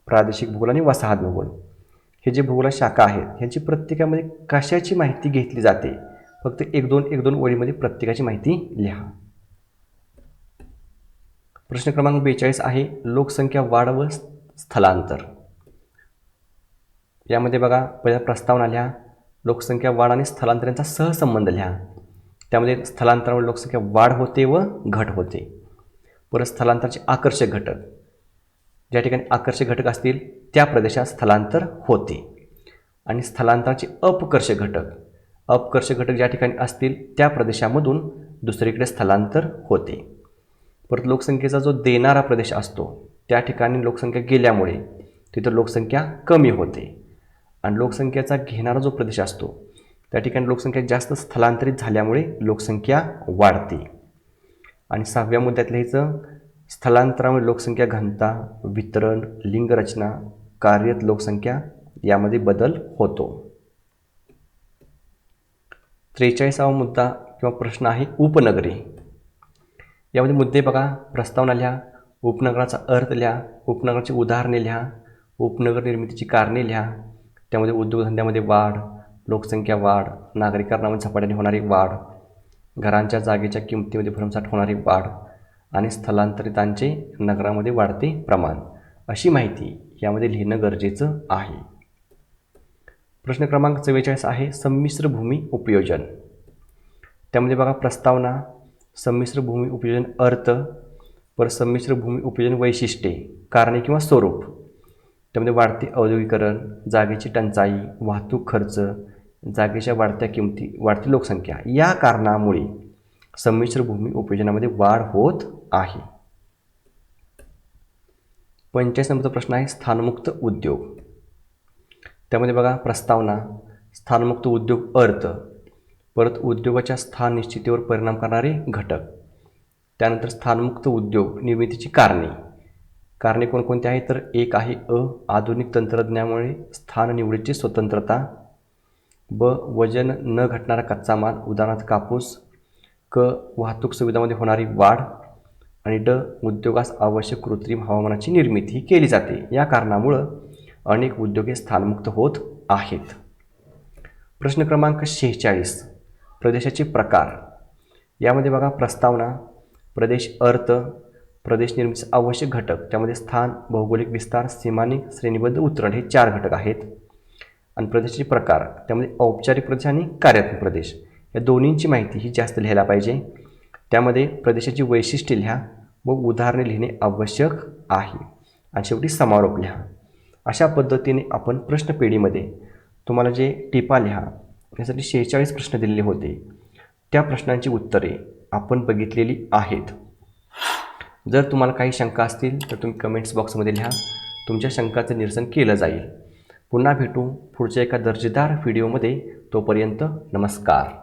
प्रादेशिक भूगोल आणि वसाहत भूगोल. हे जे भूगोल शाखा आहेत ह्यांची प्रत्येकामध्ये कशाची माहिती घेतली जाते, फक्त एक दोन ओळीमध्ये प्रत्येकाची माहिती लिहा. प्रश्न क्रमांक 42 आहे लोकसंख्या वाढ व स्थलांतर. यामध्ये बघा पहिला प्रस्तावना लिहा, लोकसंख्या वाढ आणि स्थलांतर यांचा सहसंबंध लिहा. त्यामध्ये स्थलांतरामुळे लोकसंख्या वाढ होते व घट होते. परत स्थलांतराचे आकर्षक घटक, ज्या ठिकाणी आकर्षक घटक असतील त्या प्रदेशात स्थलांतर होते. आणि स्थलांतराचे अपकर्षक घटक ज्या ठिकाणी असतील त्या प्रदेशामधून दुसरीकडे स्थलांतर होते. परत लोकसंख्येचा जो देणारा प्रदेश असतो त्या ठिकाणी लोकसंख्या गेल्यामुळे तिथं लोकसंख्या कमी होते. आणि लोकसंख्येचा घेणारा जो प्रदेश असतो त्या ठिकाणी लोकसंख्या जास्त स्थलांतरित झाल्यामुळे लोकसंख्या वाढते. आणि 6व्या मुद्द्यात लिहायचं स्थलांतरामुळे लोकसंख्या घनता, वितरण, लिंगरचना, कार्यरत लोकसंख्या यामध्ये बदल होतो. 43वा मुद्दा किंवा प्रश्न आहे उपनगरे. यामध्ये मुद्दे बघा, प्रस्तावना लिहा, उपनगराचा अर्थ लिहा, उपनगराची उदाहरणे लिहा, उपनगर निर्मितीची कारणे लिहा. त्यामध्ये उद्योगधंद्यामध्ये वाढ, लोकसंख्या वाढ, नागरिकांमध्ये झपाट्याने होणारी वाढ, घरांच्या जागेच्या किमतीमध्ये भरमसाठ होणारी वाढ आणि स्थलांतरितांचे नगरामध्ये वाढते प्रमाण अशी माहिती यामध्ये लिहिणं गरजेचं आहे. प्रश्न क्रमांक 44 आहे संमिश्र भूमी उपयोजन. त्यामध्ये बघा प्रस्तावना, संमिश्र भूमी उपयोजन अर्थ, पर संमिश्र भूमी उपयोजन वैशिष्ट्ये, कारणे किंवा स्वरूप. त्यामध्ये वाढते औद्योगिकरण, जागेची टंचाई, वाहतूक खर्च, जागेच्या वाढत्या किमती, वाढती लोकसंख्या या कारणामुळे संमिश्र भूमी उपयोजनामध्ये वाढ होत आहे. 45 नंबरचा प्रश्न आहे स्थानमुक्त उद्योग. त्यामध्ये बघा प्रस्तावना, स्थानमुक्त उद्योग अर्थ, परत उद्योगाच्या स्थान निश्चितीवर परिणाम करणारे घटक. त्यानंतर स्थानमुक्त उद्योग निर्मितीची कारणे कोणकोणती आहेत तर एक आहे आधुनिक तंत्रज्ञानामुळे स्थान निवडीची स्वतंत्रता, वजन न घटणारा कच्चा माल उदाहरणार्थ कापूस, वाहतूक सुविधामध्ये होणारी वाढ आणि उद्योगास आवश्यक कृत्रिम हवामानाची निर्मिती केली जाते. या कारणामुळं अनेक उद्योगे स्थानमुक्त होत आहेत. प्रश्न क्रमांक 46 प्रदेशाचे प्रकार. यामध्ये बघा प्रस्तावना, प्रदेश अर्थ, प्रदेश निर्मितीचे आवश्यक घटक, त्यामध्ये स्थान, भौगोलिक विस्तार, सीमानिक, श्रेणीबद्ध उतरण हे 4 घटक आहेत. आणि प्रदेशाचे प्रकार, त्यामध्ये औपचारिक प्रदेश आणि कार्यात्मक प्रदेश या दोन्हींची माहिती ही जास्त लिहायला पाहिजे. त्यामध्ये प्रदेशाची वैशिष्ट्ये लिहा व उदाहरणे लिहिणे आवश्यक आहे. आणि शेवटी समारोप लिहा. अशा पद्धतीने आपण प्रश्नपेढीमध्ये तुम्हाला जे टिपा लिहा यासाठी 46 प्रश्न दिलेले होते त्या प्रश्नांची उत्तरे आपण बघितलेली आहेत. जर तुम्हाला काही शंका असतील तर तुम्ही कमेंट्स बॉक्समध्ये लिहा, तुमच्या शंकाचं निरसन केलं जाईल. पुन्हा भेटू पुढच्या एका दर्जेदार व्हिडिओमध्ये. तोपर्यंत नमस्कार.